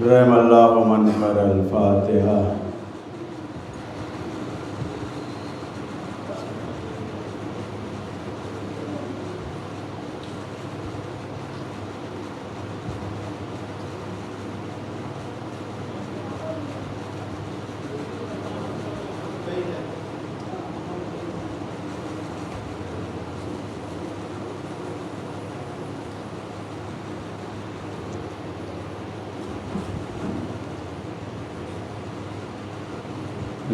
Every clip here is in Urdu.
رحم اللہ من قرأ الفاتحہ۔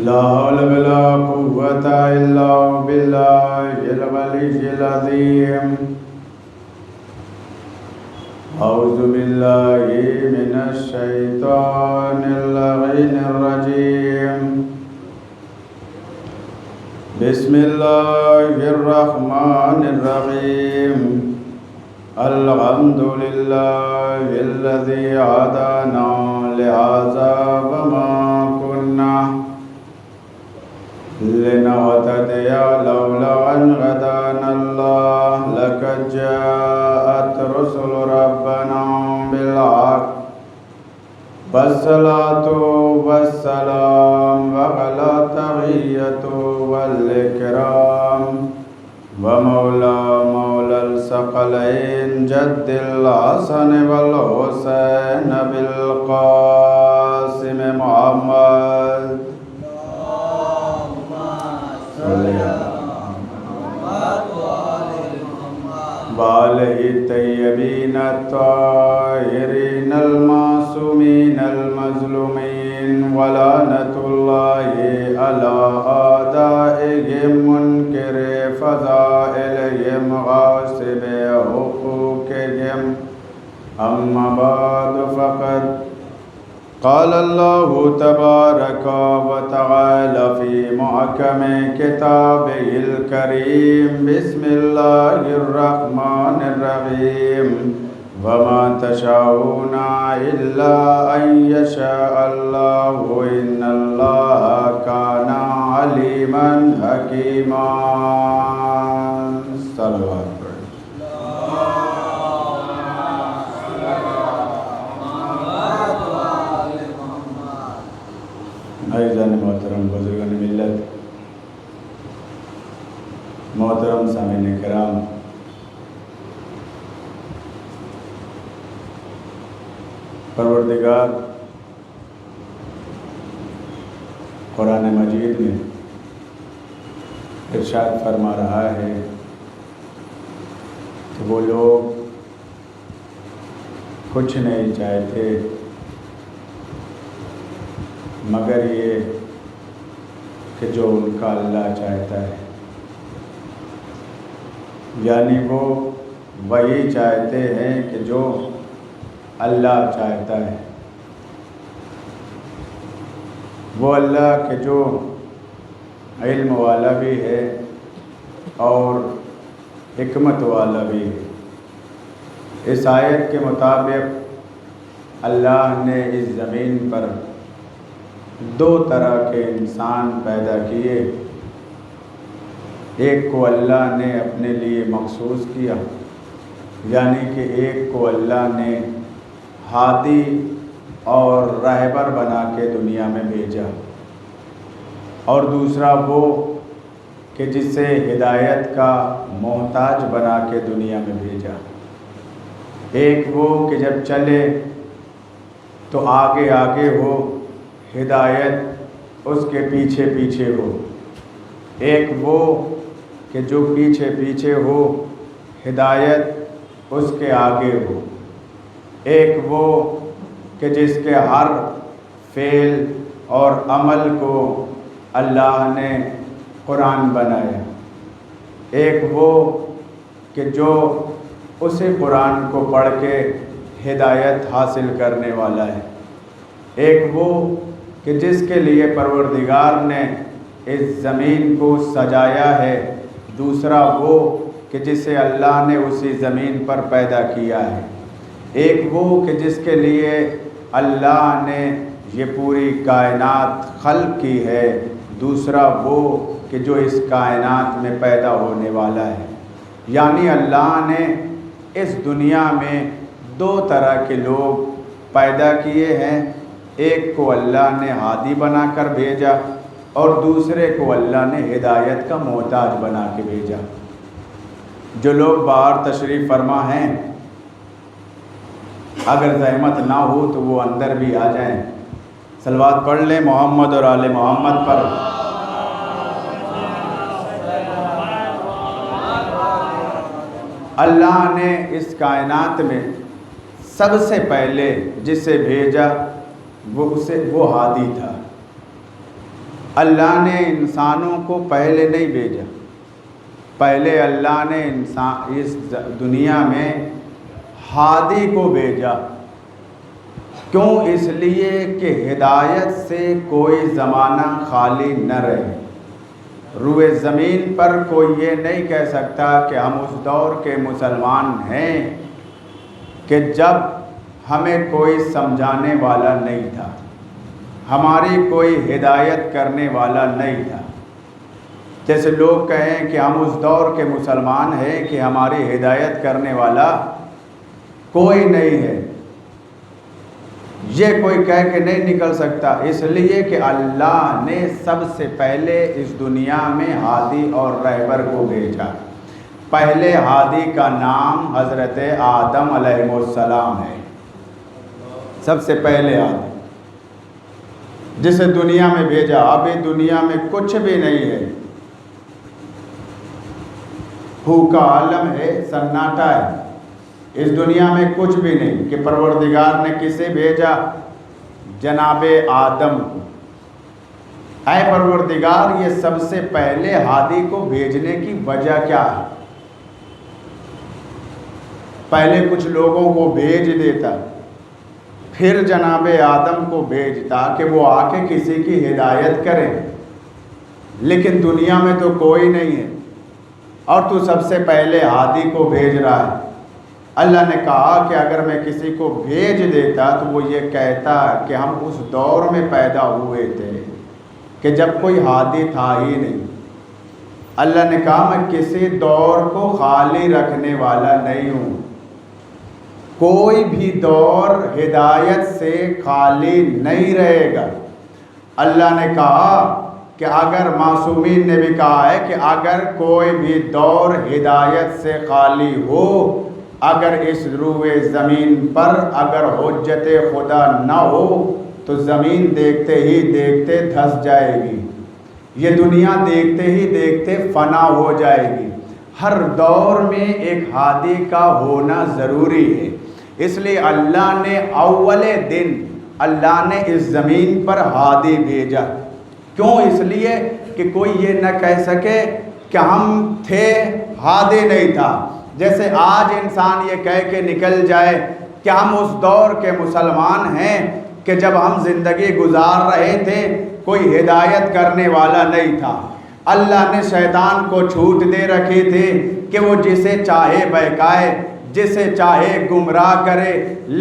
لا حول ولا قوة إلا بالله العلي العظيم۔ أعوذ بالله من الشيطان اللعين الرجيم۔ بسم الله الرحمن الرحيم۔ الحمد لله الذي هدانا لهذا وما كنا لنهتدي لولا أن هدانا الله لقد جاءت رسل ربنا بالحق والصلاة والسلام وعلى تحية والإكرام ومولى الثقلين جد الحسن والحسين بالقاسم محمد وآلہ الطیبین الطاہرین المعصومین المظلومین ولعنۃ اللہ علی اعدائہم منکر فضائلہم غاصب حقوقہم۔ اما بعد فقد قال اللہ تبارک و تعالی فی محکم کتابہ الکریم۔ بسم اللہ الرحمن الرحیم۔ وما تشاءون الا ان یشاء اللہ ان اللہ کان علیما حکیما۔ صلوات پڑھیں۔ عزیزان محترم، بزرگان ملت، محترم سامعین کرام، پروردگار قرآن مجید میں ارشاد فرما رہا ہے کہ وہ لوگ کچھ نہیں چاہتے مگر یہ کہ جو ان کا اللہ چاہتا ہے، یعنی وہ وہی چاہتے ہیں کہ جو اللہ چاہتا ہے، وہ اللہ کے جو علم والا بھی ہے اور حکمت والا بھی ہے۔ اس آیت کے مطابق اللہ نے اس زمین پر دو طرح کے انسان پیدا کیے۔ ایک کو اللہ نے اپنے لیے مخصوص کیا، یعنی کہ ایک کو اللہ نے ہادی اور رہبر بنا کے دنیا میں بھیجا، اور دوسرا وہ کہ جسے ہدایت کا محتاج بنا کے دنیا میں بھیجا۔ ایک وہ کہ جب چلے تو آگے آگے ہو، ہدایت اس کے پیچھے پیچھے ہو۔ ایک وہ کہ جو پیچھے پیچھے ہو، ہدایت اس کے آگے ہو۔ ایک وہ کہ جس کے ہر فعل اور عمل کو اللہ نے قرآن بنایا۔ ایک وہ کہ جو اسے قرآن کو پڑھ کے ہدایت حاصل کرنے والا ہے۔ ایک وہ کہ جس کے لیے پروردگار نے اس زمین کو سجایا ہے۔ دوسرا وہ کہ جسے اللہ نے اسی زمین پر پیدا کیا ہے۔ ایک وہ کہ جس کے لیے اللہ نے یہ پوری کائنات خلق کی ہے۔ دوسرا وہ کہ جو اس کائنات میں پیدا ہونے والا ہے۔ یعنی اللہ نے اس دنیا میں دو طرح کے لوگ پیدا کیے ہیں، ایک کو اللہ نے ہادی بنا کر بھیجا اور دوسرے کو اللہ نے ہدایت کا محتاج بنا کے بھیجا۔ جو لوگ باہر تشریف فرما ہیں، اگر زحمت نہ ہو تو وہ اندر بھی آ جائیں، صلوات پڑھ لیں محمد اور آل محمد پر۔ اللہ نے اس کائنات میں سب سے پہلے جسے بھیجا وہ ہادی تھا۔ اللہ نے انسانوں کو پہلے نہیں بھیجا، پہلے اللہ نے اس دنیا میں ہادی کو بھیجا۔ کیوں؟ اس لیے کہ ہدایت سے کوئی زمانہ خالی نہ رہے۔ روئے زمین پر کوئی یہ نہیں کہہ سکتا کہ ہم اس دور کے مسلمان ہیں کہ جب ہمیں کوئی سمجھانے والا نہیں تھا، ہماری کوئی ہدایت کرنے والا نہیں تھا۔ جیسے لوگ کہیں کہ ہم اس دور کے مسلمان ہیں کہ ہماری ہدایت کرنے والا کوئی نہیں ہے، یہ کوئی کہہ کے نہیں نکل سکتا، اس لیے کہ اللہ نے سب سے پہلے اس دنیا میں ہادی اور رہبر کو بھیجا۔ پہلے ہادی کا نام حضرت آدم علیہ السلام ہے، سب سے پہلے آدم جسے دنیا میں بھیجا۔ ابھی دنیا میں کچھ بھی نہیں ہے، بھوکا عالم ہے، سناٹا ہے، اس دنیا میں کچھ بھی نہیں کہ پروردگار نے کسے بھیجا؟ جناب آدم کو۔ اے پروردگار، یہ سب سے پہلے ہادی کو بھیجنے کی وجہ کیا ہے؟ پہلے کچھ لوگوں کو بھیج دیتا، پھر جناب آدم کو بھیجتا کہ وہ آ کے کسی کی ہدایت کرے، لیکن دنیا میں تو کوئی نہیں ہے اور تو سب سے پہلے ہادی کو بھیج رہا ہے۔ اللہ نے کہا کہ اگر میں کسی کو بھیج دیتا تو وہ یہ کہتا کہ ہم اس دور میں پیدا ہوئے تھے کہ جب کوئی ہادی تھا ہی نہیں۔ اللہ نے کہا میں کسی دور کو خالی رکھنے والا نہیں ہوں، کوئی بھی دور ہدایت سے خالی نہیں رہے گا۔ اللہ نے کہا کہ اگر معصومین نے بھی کہا ہے کہ اگر کوئی بھی دور ہدایت سے خالی ہو، اگر اس روئے زمین پر اگر حجت خدا نہ ہو تو زمین دیکھتے ہی دیکھتے دھس جائے گی، یہ دنیا دیکھتے ہی دیکھتے فنا ہو جائے گی۔ ہر دور میں ایک ہادی کا ہونا ضروری ہے، اس لیے اللہ نے اول دن اللہ نے اس زمین پر ہادی بھیجا۔ کیوں؟ اس لیے کہ کوئی یہ نہ کہہ سکے کہ ہم تھے، ہادی نہیں تھا۔ جیسے آج انسان یہ کہہ کے نکل جائے کہ ہم اس دور کے مسلمان ہیں کہ جب ہم زندگی گزار رہے تھے کوئی ہدایت کرنے والا نہیں تھا، اللہ نے شیطان کو چھوٹ دے رکھی تھی کہ وہ جسے چاہے بہکائے، جسے چاہے گمراہ کرے،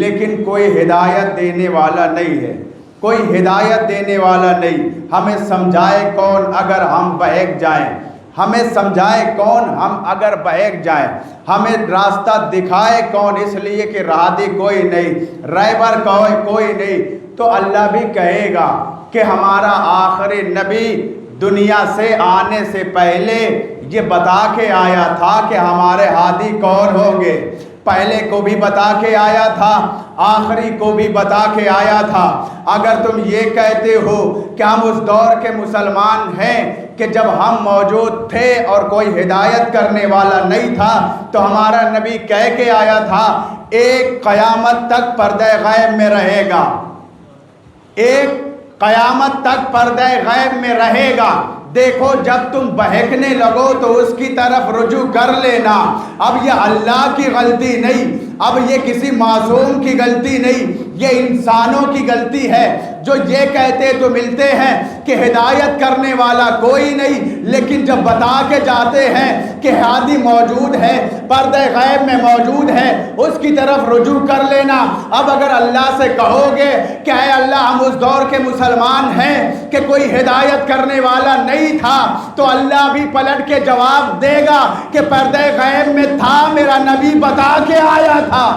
لیکن کوئی ہدایت دینے والا نہیں ہے، کوئی ہدایت دینے والا نہیں۔ ہمیں سمجھائے کون اگر ہم بہک جائیں، ہمیں سمجھائے کون ہم اگر بہک جائیں، ہمیں راستہ دکھائے کون، اس لیے کہ ہادی کوئی نہیں، رہبر کوئی نہیں۔ تو اللہ بھی کہے گا کہ ہمارا آخری نبی دنیا سے آنے سے پہلے یہ بتا کے آیا تھا کہ ہمارے ہادی کون ہوں گے، پہلے کو بھی بتا کے آیا تھا، آخری کو بھی بتا کے آیا تھا۔ اگر تم یہ کہتے ہو کہ ہم اس دور کے مسلمان ہیں کہ جب ہم موجود تھے اور کوئی ہدایت کرنے والا نہیں تھا، تو ہمارا نبی کہہ کے آیا تھا ایک قیامت تک پردہ غیب میں رہے گا، ایک قیامت تک پردہ غیب میں رہے گا۔ دیکھو جب تم بہکنے لگو تو اس کی طرف رجوع کر لینا۔ اب یہ اللہ کی غلطی نہیں، اب یہ کسی معصوم کی غلطی نہیں، یہ انسانوں کی غلطی ہے جو یہ کہتے تو ملتے ہیں کہ ہدایت کرنے والا کوئی نہیں، لیکن جب بتا کے جاتے ہیں کہ ہادی موجود ہے، پردہ غیب میں موجود ہے، اس کی طرف رجوع کر لینا۔ اب اگر اللہ سے کہو گے کہ اے اللہ ہم اس دور کے مسلمان ہیں کہ کوئی ہدایت کرنے والا نہیں تھا، تو اللہ بھی پلٹ کے جواب دے گا کہ پردہ غیب میں تھا، میرا نبی بتا کے آیا تھا۔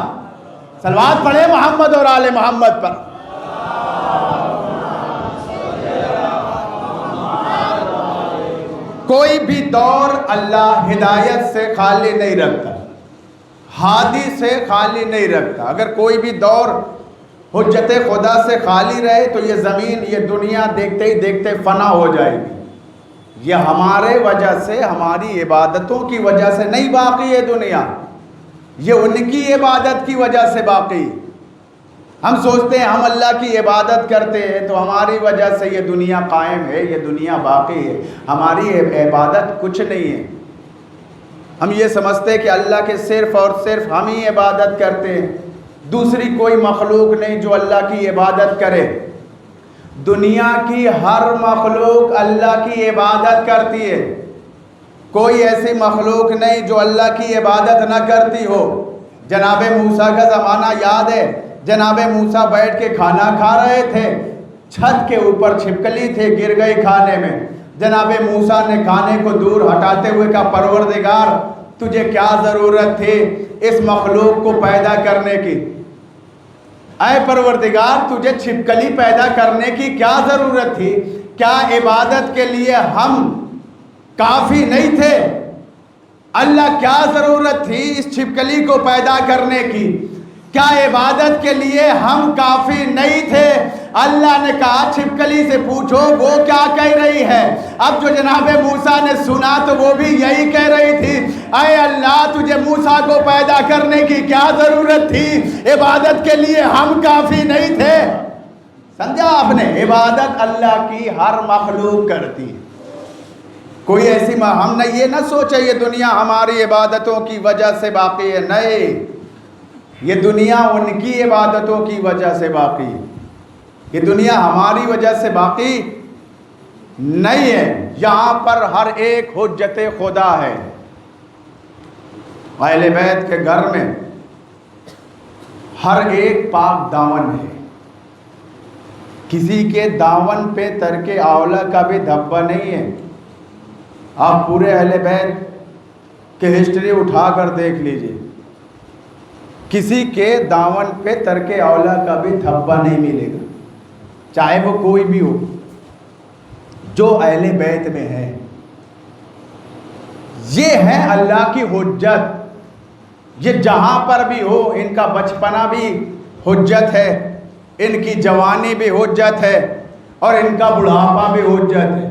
صلوات پڑھے محمد اور آل محمد پر۔ کوئی بھی دور اللہ ہدایت سے خالی نہیں رکھتا، ہادی سے خالی نہیں رکھتا۔ اگر کوئی بھی دور حجت خدا سے خالی رہے تو یہ زمین، یہ دنیا دیکھتے ہی دیکھتے فنا ہو جائے گی۔ یہ ہمارے وجہ سے، ہماری عبادتوں کی وجہ سے نہیں باقی ہے دنیا، یہ ان کی عبادت کی وجہ سے باقی۔ ہم سوچتے ہیں ہم اللہ کی عبادت کرتے ہیں تو ہماری وجہ سے یہ دنیا قائم ہے، یہ دنیا باقی ہے۔ ہماری عبادت کچھ نہیں ہے۔ ہم یہ سمجھتے ہیں کہ اللہ کے صرف اور صرف ہم ہی عبادت کرتے ہیں، دوسری کوئی مخلوق نہیں جو اللہ کی عبادت کرے۔ دنیا کی ہر مخلوق اللہ کی عبادت کرتی ہے، کوئی ایسی مخلوق نہیں جو اللہ کی عبادت نہ کرتی ہو۔ جناب موسیٰ کا زمانہ یاد ہے، جناب موسیٰ بیٹھ کے کھانا کھا رہے تھے، چھت کے اوپر چھپکلی تھے، گر گئی کھانے میں۔ جناب موسیٰ نے کھانے کو دور ہٹاتے ہوئے کہا پروردگار تجھے کیا ضرورت تھی اس مخلوق کو پیدا کرنے کی؟ اے پروردگار تجھے چھپکلی پیدا کرنے کی کیا ضرورت تھی؟ کیا عبادت کے لیے ہم کافی نہیں تھے؟ اللہ کیا ضرورت تھی اس چھپکلی کو پیدا کرنے کی؟ کیا عبادت کے لیے ہم کافی نہیں تھے؟ اللہ نے کہا چھپکلی سے پوچھو وہ کیا کہہ رہی ہے۔ اب جو جناب موسیٰ نے سنا تو وہ بھی یہی کہہ رہی تھی، اے اللہ تجھے موسیٰ کو پیدا کرنے کی کیا ضرورت تھی؟ عبادت کے لیے ہم کافی نہیں تھے۔ سمجھا آپ نے؟ عبادت اللہ کی ہر مخلوق کرتی ہے، کوئی ایسی ہم نے یہ نہ سوچے یہ دنیا ہماری عبادتوں کی وجہ سے باقی ہے، نہیں، یہ دنیا ان کی عبادتوں کی وجہ سے باقی ہے، یہ دنیا ہماری وجہ سے باقی نہیں ہے۔ یہاں پر ہر ایک حجت خدا ہے۔ اہل بیت کے گھر میں ہر ایک پاک دامن ہے، کسی کے دامن پہ ترک اولا کا بھی دھبا نہیں ہے۔ آپ پورے اہل بیت کے ہسٹری اٹھا کر دیکھ لیجئے، کسی کے دامن پہ ترک اولا کا بھی دھبا نہیں ملے گا، چاہے وہ کوئی بھی ہو جو اہل بیت میں ہے۔ یہ ہے اللہ کی حجت، یہ جہاں پر بھی ہو، ان کا بچپنا بھی حجت ہے، ان کی جوانی بھی حجت ہے، اور ان کا بڑھاپا بھی حجت ہے۔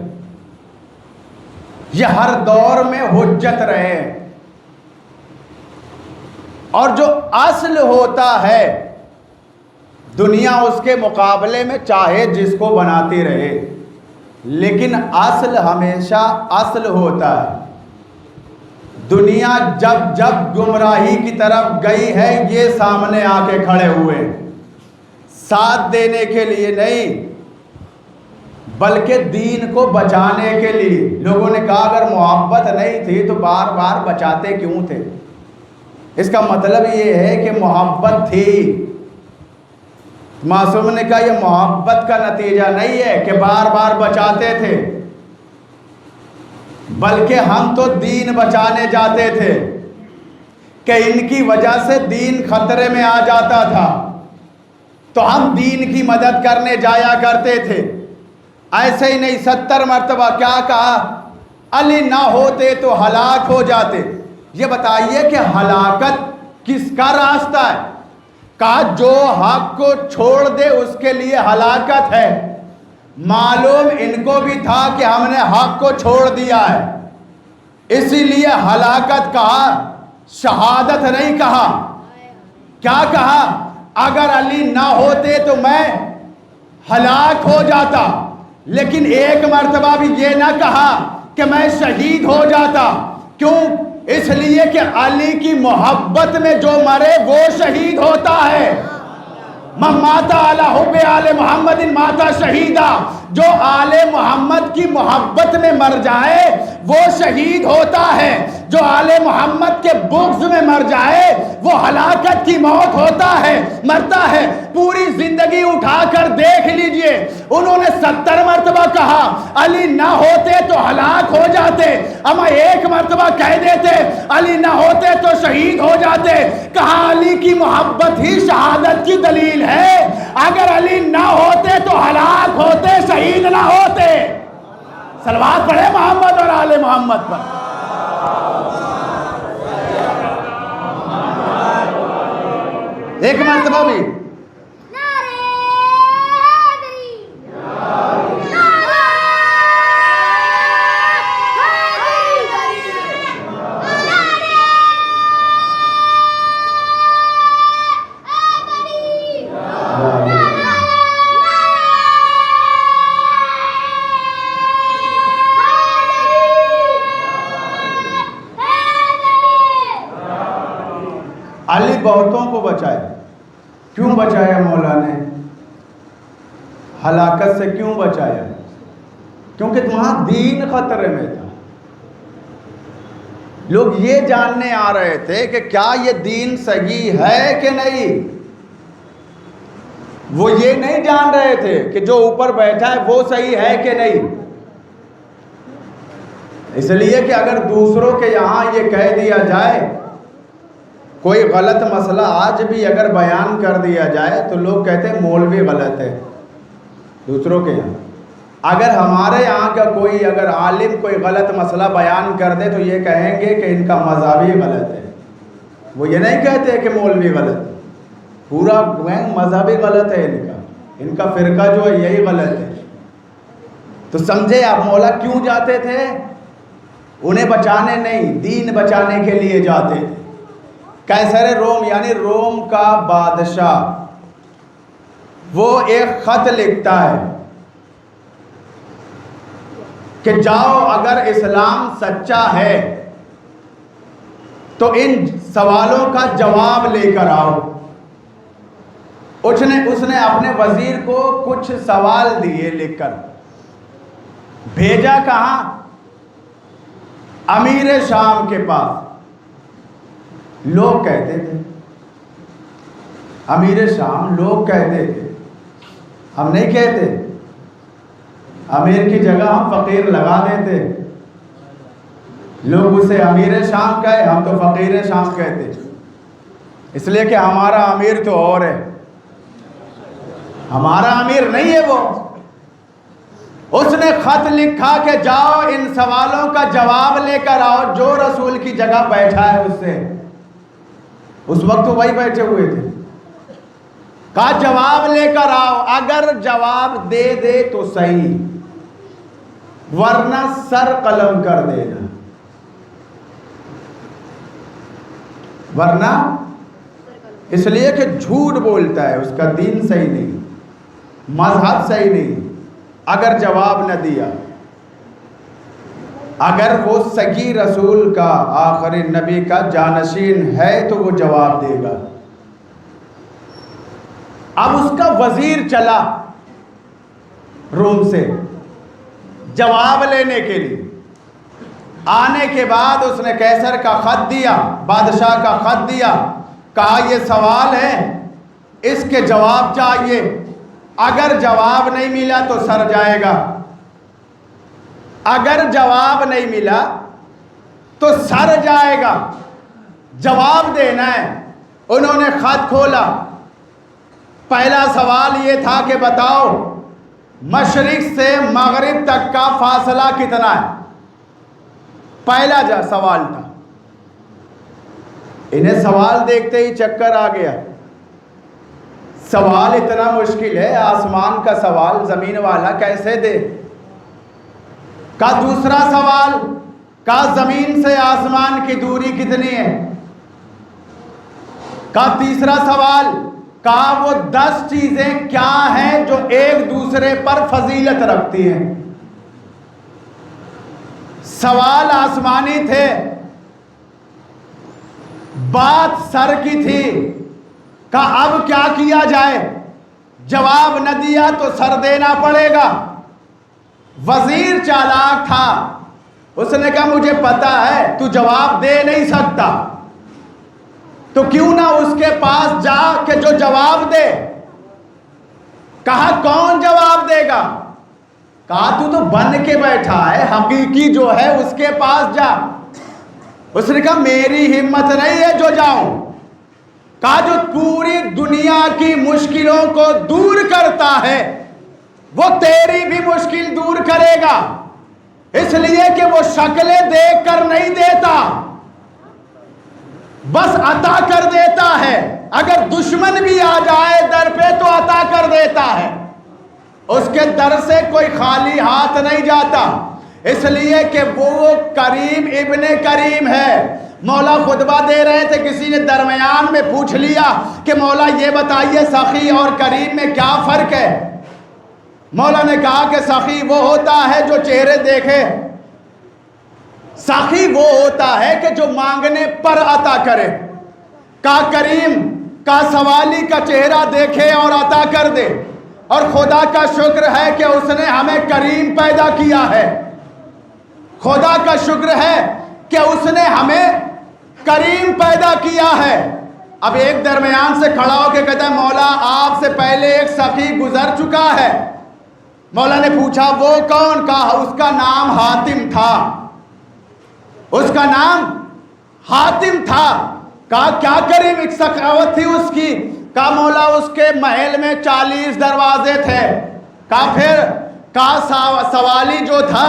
یہ ہر دور میں حجت رہے، اور جو اصل ہوتا ہے دنیا اس کے مقابلے میں چاہے جس کو بناتی رہے، لیکن اصل ہمیشہ اصل ہوتا ہے۔ دنیا جب جب گمراہی کی طرف گئی ہے یہ سامنے آ کے کھڑے ہوئے، ساتھ دینے کے لیے نہیں بلکہ دین کو بچانے کے لیے۔ لوگوں نے کہا اگر محبت نہیں تھی تو بار بار بچاتے کیوں تھے؟ اس کا مطلب یہ ہے کہ محبت تھی۔ معصوم نے کہا یہ محبت کا نتیجہ نہیں ہے کہ بار بار بچاتے تھے، بلکہ ہم تو دین بچانے جاتے تھے کہ ان کی وجہ سے دین خطرے میں آ جاتا تھا تو ہم دین کی مدد کرنے جایا کرتے تھے۔ ایسے ہی نہیں، 70 مرتبہ کیا کہا؟ علی نہ ہوتے تو ہلاک ہو جاتے۔ یہ بتائیے کہ ہلاکت کس کا راستہ ہے؟ کہا جو حق کو چھوڑ دے اس کے لیے ہلاکت ہے۔ معلوم ان کو بھی تھا کہ ہم نے حق کو چھوڑ دیا ہے، اسی لیے ہلاکت کہا، شہادت نہیں کہا۔ کیا کہا؟ اگر علی نہ ہوتے تو میں ہلاک ہو جاتا، لیکن ایک مرتبہ بھی یہ نہ کہا کہ میں شہید ہو جاتا۔ کیوں؟ اس لیے کہ علی کی محبت میں جو مرے وہ شہید ہوتا ہے۔ من مات علی حب آل محمد ماتا شہیدہ، جو آل محمد کی محبت میں مر جائے وہ شہید ہوتا ہے۔ جو آل محمد کے بغض میں مر جائے وہ ہلاکت کی موت مرتا ہے۔ پوری زندگی اٹھا کر دیکھ لیجئے، انہوں نے 70 مرتبہ کہا علی نہ ہوتے تو ہلاک ہو جاتے، اما ایک مرتبہ کہہ دیتے علی نہ ہوتے تو شہید ہو جاتے۔ کہا علی کی محبت ہی شہادت کی دلیل ہے، اگر علی نہ ہوتے تو ہلاک ہوتے، شہید نہ ہوتے۔ صلوات پڑھے محمد اور آل محمد پر۔ ایک مرتبہ بھی علی بہتوں کو بچائے۔ کیوں بچایا مولا نے؟ ہلاکت سے کیوں بچایا؟ کیونکہ تمہارا دین خطرے میں تھا۔ لوگ یہ جاننے آ رہے تھے کہ کیا یہ دین صحیح ہے کہ نہیں۔ وہ یہ نہیں جان رہے تھے کہ جو اوپر بیٹھا ہے وہ صحیح ہے کہ نہیں۔ اس لیے کہ اگر دوسروں کے یہاں یہ کہہ دیا جائے، کوئی غلط مسئلہ آج بھی اگر بیان کر دیا جائے تو لوگ کہتے ہیں مولوی غلط ہے دوسروں کے یہاں۔ اگر ہمارے یہاں کا کوئی اگر عالم کوئی غلط مسئلہ بیان کر دے تو یہ کہیں گے کہ ان کا مذہبی غلط ہے۔ وہ یہ نہیں کہتے کہ مولوی غلط ہے، پورا مذہبی غلط ہے ان کا فرقہ جو ہے یہی غلط ہے۔ تو سمجھے آپ مولا کیوں جاتے تھے؟ انہیں بچانے نہیں، دین بچانے کے لیے جاتے تھے۔ قیصر روم یعنی روم کا بادشاہ وہ ایک خط لکھتا ہے کہ جاؤ اگر اسلام سچا ہے تو ان سوالوں کا جواب لے کر آؤ۔ اس نے اپنے وزیر کو کچھ سوال دیے لکھ کر، بھیجا کہاں؟ امیر شام کے پاس۔ لوگ کہتے تھے امیر شام، لوگ کہتے تھے، ہم نہیں کہتے، امیر کی جگہ ہم فقیر لگا دیتے۔ لوگ اسے امیر شام کہے، ہم تو فقیر شام کہتے، اس لیے کہ ہمارا امیر تو اور ہے، ہمارا امیر نہیں ہے وہ۔ اس نے خط لکھا کہ جاؤ ان سوالوں کا جواب لے کر آؤ، جو رسول کی جگہ بیٹھا ہے اس سے۔ اس وقت وہی بیٹھے ہوئے تھے۔ کہا جواب لے کر آؤ، اگر جواب دے دے تو صحیح، ورنہ سر قلم کر دینا۔ ورنہ اس لیے کہ جھوٹ بولتا ہے، اس کا دین صحیح نہیں، مذہب صحیح نہیں۔ اگر جواب نہ دیا، اگر وہ سگی رسول کا آخری نبی کا جانشین ہے تو وہ جواب دے گا۔ اب اس کا وزیر چلا روم سے جواب لینے کے لیے۔ آنے کے بعد اس نے قیصر کا خط دیا، بادشاہ کا خط دیا، کہا یہ سوال ہے، اس کے جواب چاہیے، اگر جواب نہیں ملا تو سر جائے گا، اگر جواب نہیں ملا تو سر جائے گا، جواب دینا ہے۔ انہوں نے خط کھولا، پہلا سوال یہ تھا کہ بتاؤ مشرق سے مغرب تک کا فاصلہ کتنا ہے؟ پہلا سوال تھا۔ انہیں سوال دیکھتے ہی چکر آ گیا، سوال اتنا مشکل ہے، آسمان کا سوال زمین والا کیسے دے؟ کا دوسرا سوال، کا زمین سے آسمان کی دوری کتنی ہے؟ کا تیسرا سوال، کا وہ 10 چیزیں کیا ہیں جو ایک دوسرے پر فضیلت رکھتی ہیں؟ سوال آسمانی تھے، بات سر کی تھی، کہ اب کیا کیا جائے؟ جواب نہ دیا تو سر دینا پڑے گا۔ وزیر چالاک تھا، اس نے کہا مجھے پتا ہے تو جواب دے نہیں سکتا، تو کیوں نہ اس کے پاس جا کہ جو جواب دے۔ کہا کون جواب دے گا؟ کہا تو بن کے بیٹھا ہے، حقیقی جو ہے اس کے پاس جا۔ اس نے کہا میری ہمت نہیں ہے جو جاؤں۔ کہا جو پوری دنیا کی مشکلوں کو دور کرتا ہے وہ تیری بھی مشکل دور کرے گا، اس لیے کہ وہ شکلیں دیکھ کر نہیں دیتا، بس عطا کر دیتا ہے۔ اگر دشمن بھی آ جائے در پہ تو عطا کر دیتا ہے، اس کے در سے کوئی خالی ہاتھ نہیں جاتا، اس لیے کہ وہ کریم ابن کریم ہے۔ مولا خطبہ دے رہے تھے، کسی نے درمیان میں پوچھ لیا کہ مولا یہ بتائیے سخی اور کریم میں کیا فرق ہے؟ مولا نے کہا کہ سخی وہ ہوتا ہے جو چہرے دیکھے، سخی وہ ہوتا ہے کہ جو مانگنے پر عطا کرے۔ کہا کریم کا سوالی کا چہرہ دیکھے اور عطا کر دے، اور خدا کا شکر ہے کہ اس نے ہمیں کریم پیدا کیا ہے، خدا کا شکر ہے کہ اس نے ہمیں کریم پیدا کیا ہے۔ اب ایک درمیان سے کھڑا ہو کے کہتا ہے مولا آپ سے پہلے ایک سخی گزر چکا ہے۔ مولا نے پوچھا وہ کون؟ کہا اس کا نام حاتم تھا، اس کا نام حاتم تھا۔ کہا کیا کریم ایک سخاوت تھی اس کی؟ کہا مولا اس کے محل میں 40 دروازے تھے۔ کہا پھر؟ کہا سوالی جو تھا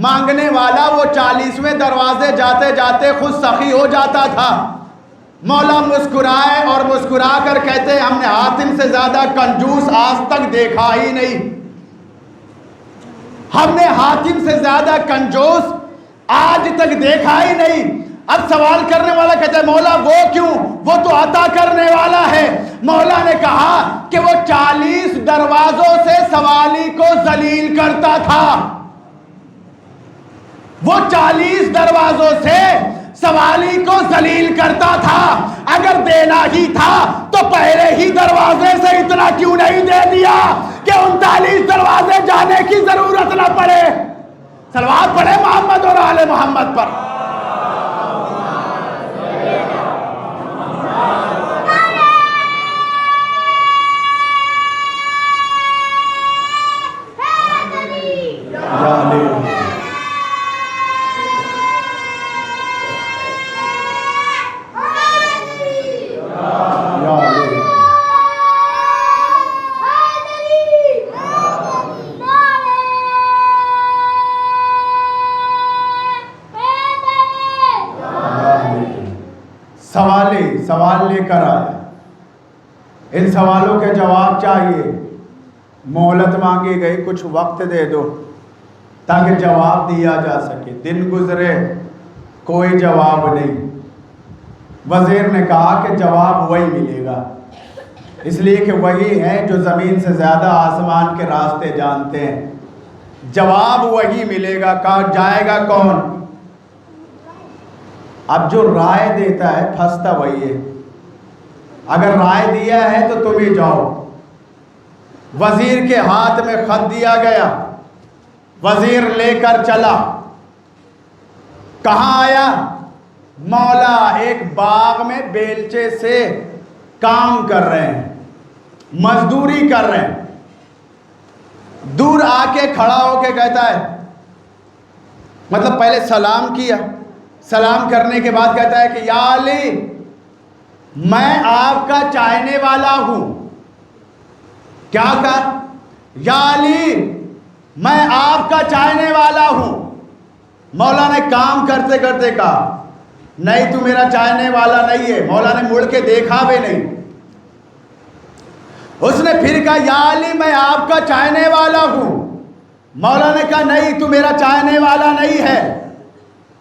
مانگنے والا وہ 40ویں دروازے جاتے جاتے خود سخی ہو جاتا تھا۔ مولا مسکرائے اور مسکرا کر کہتے ہم نے حاتم سے زیادہ کنجوس آج تک دیکھا ہی نہیں، ہم نے حاتم سے زیادہ کنجوس آج تک دیکھا ہی نہیں۔ اب سوال کرنے والا کہتا ہے مولا وہ کیوں؟ وہ تو عطا کرنے والا ہے۔ مولا نے کہا کہ وہ 40 دروازوں سے سوالی کو ذلیل کرتا تھا، وہ 40 دروازوں سے سوالی کو ذلیل کرتا تھا۔ اگر دینا ہی تھا تو پہلے ہی دروازے سے اتنا کیوں نہیں دے دیا کہ 39 دروازے جانے کی ضرورت نہ پڑے؟ صلوات پڑھے محمد اور آل محمد پر۔ سوال لے کر آیا، ان سوالوں کے جواب چاہیے، مہلت مانگی گئی، کچھ وقت دے دو تاکہ جواب دیا جا سکے۔ دن گزرے کوئی جواب نہیں۔ وزیر نے کہا کہ جواب وہی ملے گا، اس لیے کہ وہی ہیں جو زمین سے زیادہ آسمان کے راستے جانتے ہیں، جواب وہی ملے گا۔ کہا جائے گا کون؟ اب جو رائے دیتا ہے پھنستا وہی ہے، اگر رائے دیا ہے تو تم ہی جاؤ۔ وزیر کے ہاتھ میں خط دیا گیا، وزیر لے کر چلا۔ کہاں آیا؟ مولا ایک باغ میں بیلچے سے کام کر رہے ہیں، مزدوری کر رہے ہیں۔ دور آ کے کھڑا ہو کے کہتا ہے، مطلب پہلے سلام کیا، سلام کرنے کے بعد کہتا ہے کہ یا علی میں آپ کا چاہنے والا ہوں۔ کیا کہا؟ یا علی میں آپ کا چاہنے والا ہوں۔ مولا نے کام کرتے کرتے کہا نہیں تو میرا چاہنے والا نہیں ہے۔ مولا نے مڑ کے دیکھا بھی نہیں۔ اس نے پھر کہا یا علی میں آپ کا چاہنے والا ہوں۔ مولا نے کہا نہیں تو میرا چاہنے والا نہیں ہے۔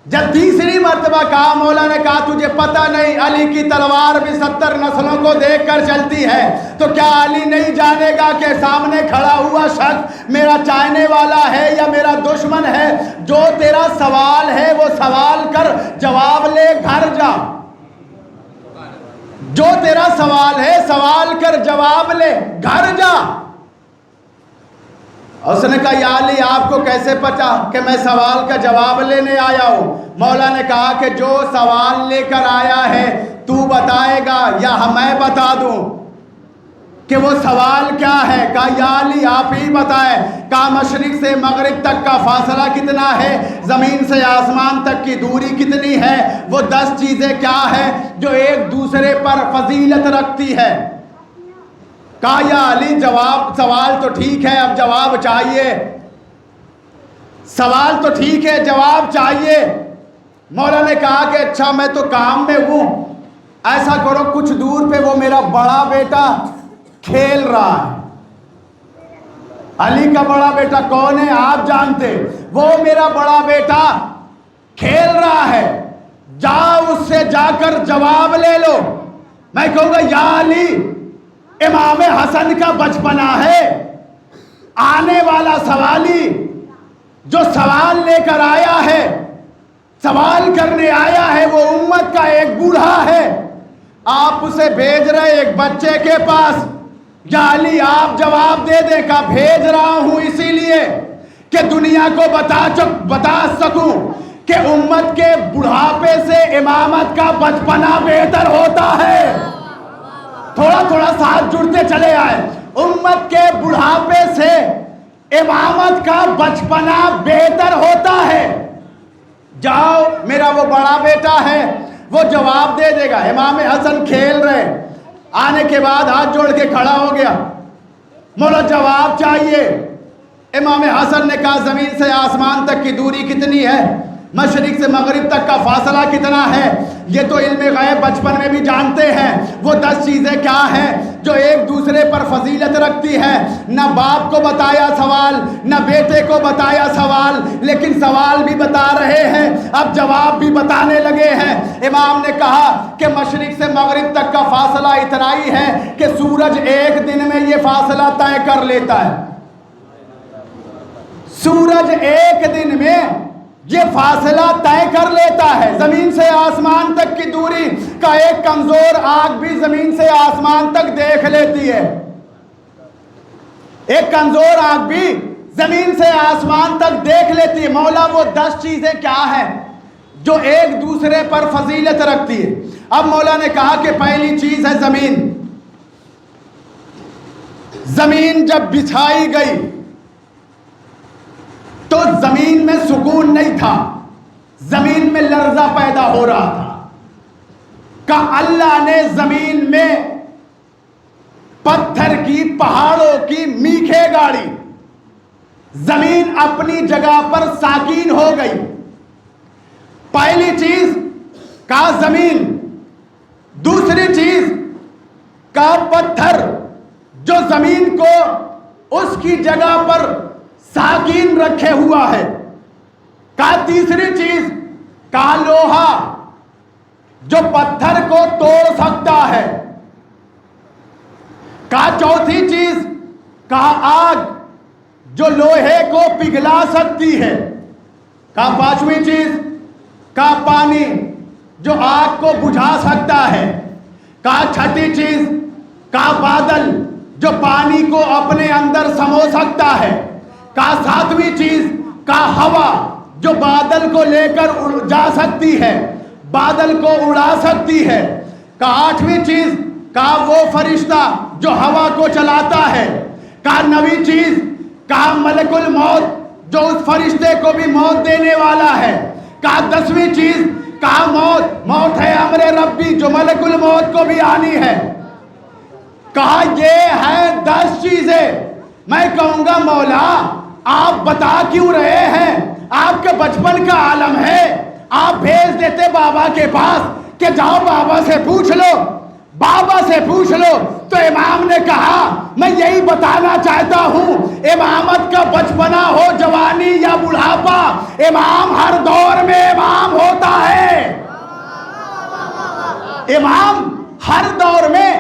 جب تیسری مرتبہ کہا، مولا نے کہا تجھے پتہ نہیں علی کی تلوار بھی 70 نسلوں کو دیکھ کر چلتی ہے، تو کیا علی نہیں جانے گا کہ سامنے کھڑا ہوا شخص میرا چاہنے والا ہے یا میرا دشمن ہے؟ جو تیرا سوال ہے وہ سوال کر جواب لے، گھر جا۔ جو تیرا سوال ہے سوال کر جواب لے، گھر جا۔ اس نے کہا یا علی آپ کو کیسے پتا کہ میں سوال کا جواب لینے آیا ہوں؟ مولا نے کہا کہ جو سوال لے کر آیا ہے تو بتائے گا یا میں بتا دوں کہ وہ سوال کیا ہے؟ کہا یا علی آپ ہی بتائیں۔ کہا مشرق سے مغرب تک کا فاصلہ کتنا ہے؟ زمین سے آسمان تک کی دوری کتنی ہے؟ وہ 10 چیزیں کیا ہیں جو ایک دوسرے پر فضیلت رکھتی ہے؟ کہا یا علی سوال تو ٹھیک ہے، اب جواب چاہیے۔ سوال تو ٹھیک ہے، جواب چاہیے۔ مولا نے کہا کہ اچھا میں تو کام میں ہوں، ایسا کرو کچھ دور پہ وہ میرا بڑا بیٹا کھیل رہا ہے۔ علی کا بڑا بیٹا کون ہے آپ جانتے؟ وہ میرا بڑا بیٹا کھیل رہا ہے، جاؤ اس سے جا کر جواب لے لو۔ میں کہوں گا یا علی امام حسن کا بچپنا ہے، آنے والا سوالی جو سوال لے کر آیا ہے، سوال کرنے آیا ہے، وہ امت کا ایک بوڑھا ہے، آپ اسے بھیج رہے ایک بچے کے پاس۔ یا علی آپ جواب دے دیں۔ کہ بھیج رہا ہوں اسی لیے کہ دنیا کو بتا سکوں کہ امت کے بڑھاپے سے امامت کا بچپنا بہتر ہوتا ہے۔ تھوڑا تھوڑا ساتھ جڑتے چلے آئے۔ امت کے بڑھاپے سے امامت کا بچپنا بہتر ہوتا ہے۔ جاؤ میرا وہ بڑا بیٹا ہے، وہ جواب دے دے گا۔ امام حسن کھیل رہے، آنے کے بعد ہاتھ جوڑ کے کھڑا ہو گیا، مولا جواب چاہیے۔ امام حسن نے کہا زمین سے آسمان تک کی دوری کتنی ہے؟ مشرق سے مغرب تک کا فاصلہ کتنا ہے؟ یہ تو علم غیب بچپن میں بھی جانتے ہیں۔ وہ 10 چیزیں کیا ہیں جو ایک دوسرے پر فضیلت رکھتی ہیں؟ نہ باپ کو بتایا سوال، نہ بیٹے کو بتایا سوال، لیکن سوال بھی بتا رہے ہیں، اب جواب بھی بتانے لگے ہیں۔ امام نے کہا کہ مشرق سے مغرب تک کا فاصلہ اتنا ہی ہے کہ سورج ایک دن میں یہ فاصلہ طے کر لیتا ہے۔ سورج ایک دن میں یہ فاصلہ طے کر لیتا ہے۔ زمین سے آسمان تک کی دوری کا ایک کمزور آنکھ بھی زمین سے آسمان تک دیکھ لیتی ہے۔ ایک کمزور آنکھ بھی زمین سے آسمان تک دیکھ لیتی ہے۔ مولا وہ 10 چیزیں کیا ہیں جو ایک دوسرے پر فضیلت رکھتی ہے؟ اب مولا نے کہا کہ پہلی چیز ہے زمین۔ زمین جب بچھائی گئی تو زمین میں سکون نہیں تھا، زمین میں لرزہ پیدا ہو رہا تھا۔ کہ اللہ نے زمین میں پتھر کی، پہاڑوں کی میخیں گاڑی، زمین اپنی جگہ پر ساکین ہو گئی۔ پہلی چیز کا زمین، دوسری چیز کا پتھر جو زمین کو اس کی جگہ پر ساکین رکھے ہوا ہے۔ کا تیسری چیز کا لوہا جو پتھر کو توڑ سکتا ہے۔ کا چوتھی چیز کا آگ جو لوہے کو پگھلا سکتی ہے۔ کا پانچویں چیز کا پانی جو آگ کو بجھا سکتا ہے۔ کا چھٹی چیز کا بادل جو پانی کو اپنے اندر سمو سکتا ہے۔ کا ساتویں چیز کا ہوا جو بادل کو لے کر جا سکتی ہے، بادل کو اڑا سکتی ہے۔ کا آٹھویں چیز کا وہ فرشتہ جو ہوا کو چلاتا ہے۔ کا نویں چیز کا ملک الموت جو اس فرشتے کو بھی موت دینے والا ہے۔ کا 10ویں چیز کا موت ہے امر ربی جو ملک الموت کو بھی آنی ہے۔ کہا یہ ہے 10 چیزیں۔ میں کہوں گا مولا آپ بتا کیوں رہے ہیں؟ آپ کے بچپن کا عالم ہے، آپ بھیج دیتے بابا کے پاس کہ جاؤ بابا سے پوچھ لو، بابا سے پوچھ لو۔ تو امام نے کہا میں یہی بتانا چاہتا ہوں، امامت کا بچپنا ہو، جوانی یا بڑھاپا، امام ہر دور میں امام ہوتا ہے۔ امام ہر دور میں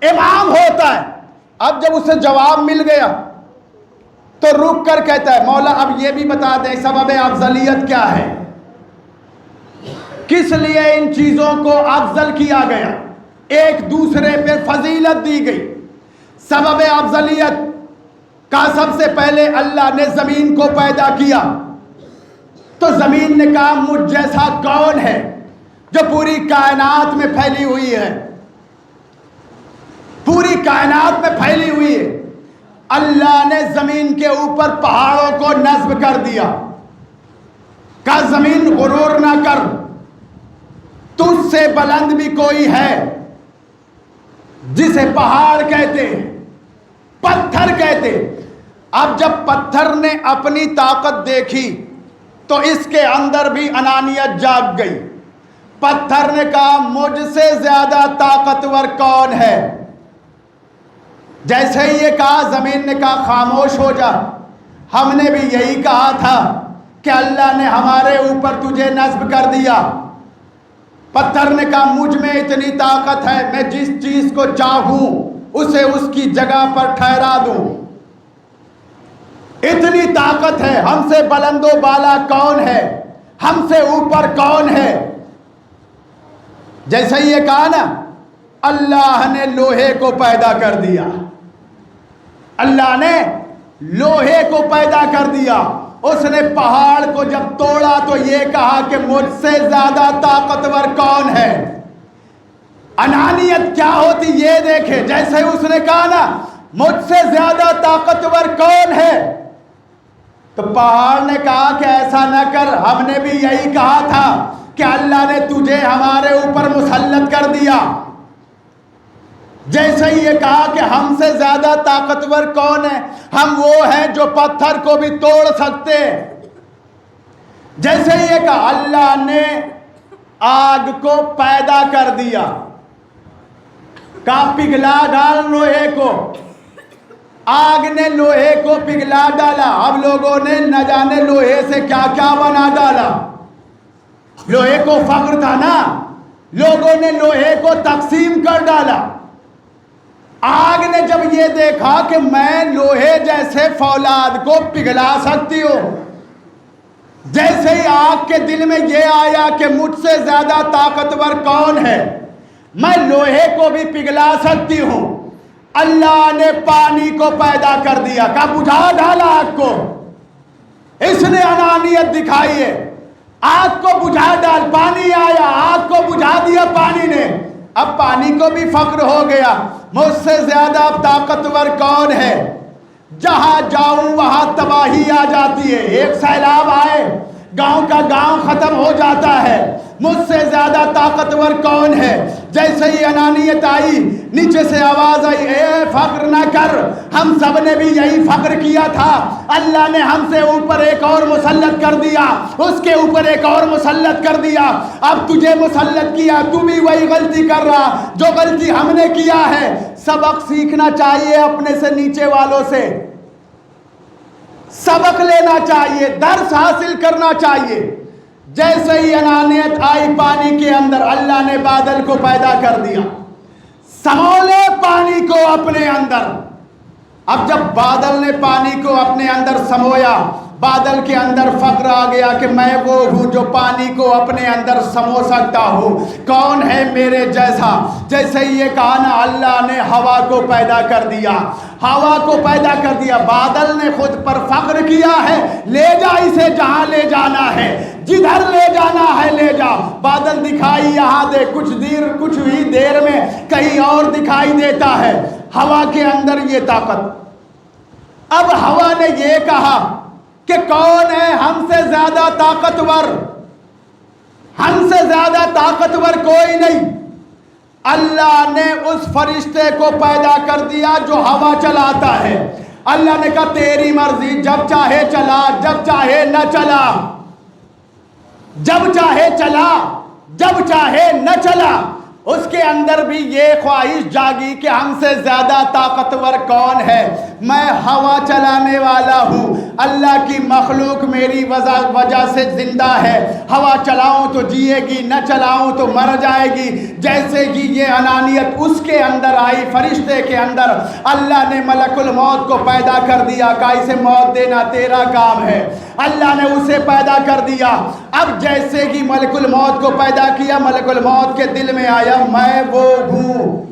امام ہوتا ہے۔ اب جب اسے جواب مل گیا تو رک کر کہتا ہے مولا اب یہ بھی بتا دیں سبب افضلیت کیا ہے، کس لیے ان چیزوں کو افضل کیا گیا، ایک دوسرے پہ فضیلت دی گئی۔ سبب افضلیت کہا سب سے پہلے اللہ نے زمین کو پیدا کیا تو زمین نے کہا مجھ جیسا کون ہے جو پوری کائنات میں پھیلی ہوئی ہے، پوری کائنات میں پھیلی ہوئی ہے۔ اللہ نے زمین کے اوپر پہاڑوں کو نصب کر دیا، کہا زمین غرور نہ کر، تجھ سے بلند بھی کوئی ہے جسے پہاڑ کہتے ہیں، پتھر کہتے۔ اب جب پتھر نے اپنی طاقت دیکھی تو اس کے اندر بھی انانیت جاگ گئی۔ پتھر نے کہا مجھ سے زیادہ طاقتور کون ہے؟ جیسے ہی یہ کہا زمین نے کہا خاموش ہو جا، ہم نے بھی یہی کہا تھا کہ اللہ نے ہمارے اوپر تجھے نصب کر دیا۔ پتھر نے کہا مجھ میں اتنی طاقت ہے، میں جس چیز کو چاہوں اسے اس کی جگہ پر ٹھہرا دوں، اتنی طاقت ہے۔ ہم سے بلند و بالا کون ہے؟ ہم سے اوپر کون ہے؟ جیسے ہی یہ کہا نا، اللہ نے لوہے کو پیدا کر دیا، اللہ نے لوہے کو پیدا کر دیا۔ اس نے پہاڑ کو جب توڑا تو یہ کہا کہ مجھ سے زیادہ طاقتور کون ہے؟ انانیت کیا ہوتی یہ دیکھے۔ جیسے اس نے کہا نا مجھ سے زیادہ طاقتور کون ہے، تو پہاڑ نے کہا کہ ایسا نہ کر، ہم نے بھی یہی کہا تھا کہ اللہ نے تجھے ہمارے اوپر مسلط کر دیا۔ جیسے ہی یہ کہا کہ ہم سے زیادہ طاقتور کون ہے، ہم وہ ہیں جو پتھر کو بھی توڑ سکتے۔ جیسے ہی یہ کہا اللہ نے آگ کو پیدا کر دیا، کہا پگھلا ڈال لوہے کو۔ آگ نے لوہے کو پگھلا ڈالا۔ اب لوگوں نے نہ جانے لوہے سے کیا کیا بنا ڈالا۔ لوہے کو فخر تھا نا، لوگوں نے لوہے کو تقسیم کر ڈالا۔ آگ نے جب یہ دیکھا کہ میں لوہے جیسے فولاد کو پگھلا سکتی ہوں، جیسے ہی آگ کے دل میں یہ آیا کہ مجھ سے زیادہ طاقتور کون ہے، میں لوہے کو بھی پگھلا سکتی ہوں، اللہ نے پانی کو پیدا کر دیا۔ کہا بجھا ڈالا آگ کو۔ اس نے انانیت دکھائی ہے، آگ کو بجھا ڈال، پانی آیا، آگ کو بجھا دیا پانی نے۔ اب پانی کو بھی فخر ہو گیا، مجھ سے زیادہ طاقتور کون ہے؟ جہاں جاؤں وہاں تباہی آ جاتی ہے، ایک سیلاب آئے گاؤں کا گاؤں ختم ہو جاتا ہے، مجھ سے زیادہ طاقتور کون ہے؟ جیسے ہی انانیت آئی نیچے سے آواز آئی اے فخر نہ کر، ہم سب نے بھی یہی فخر کیا تھا، اللہ نے ہم سے اوپر ایک اور مسلط کر دیا، اس کے اوپر ایک اور مسلط کر دیا، اب تجھے مسلط کیا، تو بھی وہی غلطی کر رہا جو غلطی ہم نے کیا ہے۔ سبق سیکھنا چاہیے اپنے سے نیچے والوں سے، سبق لینا چاہیے، درس حاصل کرنا چاہیے۔ جیسے ہی انانیت آئی پانی کے اندر، اللہ نے بادل کو پیدا کر دیا، سمولے پانی کو اپنے اندر۔ اب جب بادل نے پانی کو اپنے اندر سمویا، بادل کے اندر فخر آ گیا کہ میں وہ ہوں جو پانی کو اپنے اندر سمو سکتا ہوں، کون ہے میرے جیسا؟ جیسے یہ کہا نا اللہ نے ہوا کو پیدا کر دیا، ہوا کو پیدا کر دیا، بادل نے خود پر فخر کیا ہے، لے جا اسے جہاں لے جانا ہے، جدھر لے جانا ہے لے جا۔ بادل دکھائی یہاں دے، کچھ ہی دیر میں کہیں اور دکھائی دیتا ہے، ہوا کے اندر یہ طاقت۔ اب ہوا نے یہ کہا کہ کون ہے ہم سے زیادہ طاقتور؟ ہم سے زیادہ طاقتور کوئی نہیں۔ اللہ نے اس فرشتے کو پیدا کر دیا جو ہوا چلاتا ہے۔ اللہ نے کہا تیری مرضی، جب چاہے چلا، جب چاہے نہ چلا، جب چاہے چلا، جب چاہے نہ چلا۔ اس کے اندر بھی یہ خواہش جاگی کہ ہم سے زیادہ طاقتور کون ہے؟ میں ہوا چلانے والا ہوں، اللہ کی مخلوق میری وجہ سے زندہ ہے، ہوا چلاؤں تو جیے گی، نہ چلاؤں تو مر جائے گی۔ جیسے ہی یہ انانیت اس کے اندر آئی، فرشتے کے اندر، اللہ نے ملک الموت کو پیدا کر دیا، کہا اسے موت دینا تیرا کام ہے۔ اللہ نے اسے پیدا کر دیا۔ اب جیسے ہی ملک الموت کو پیدا کیا، ملک الموت کے دل میں آیا میں وہ ہوں،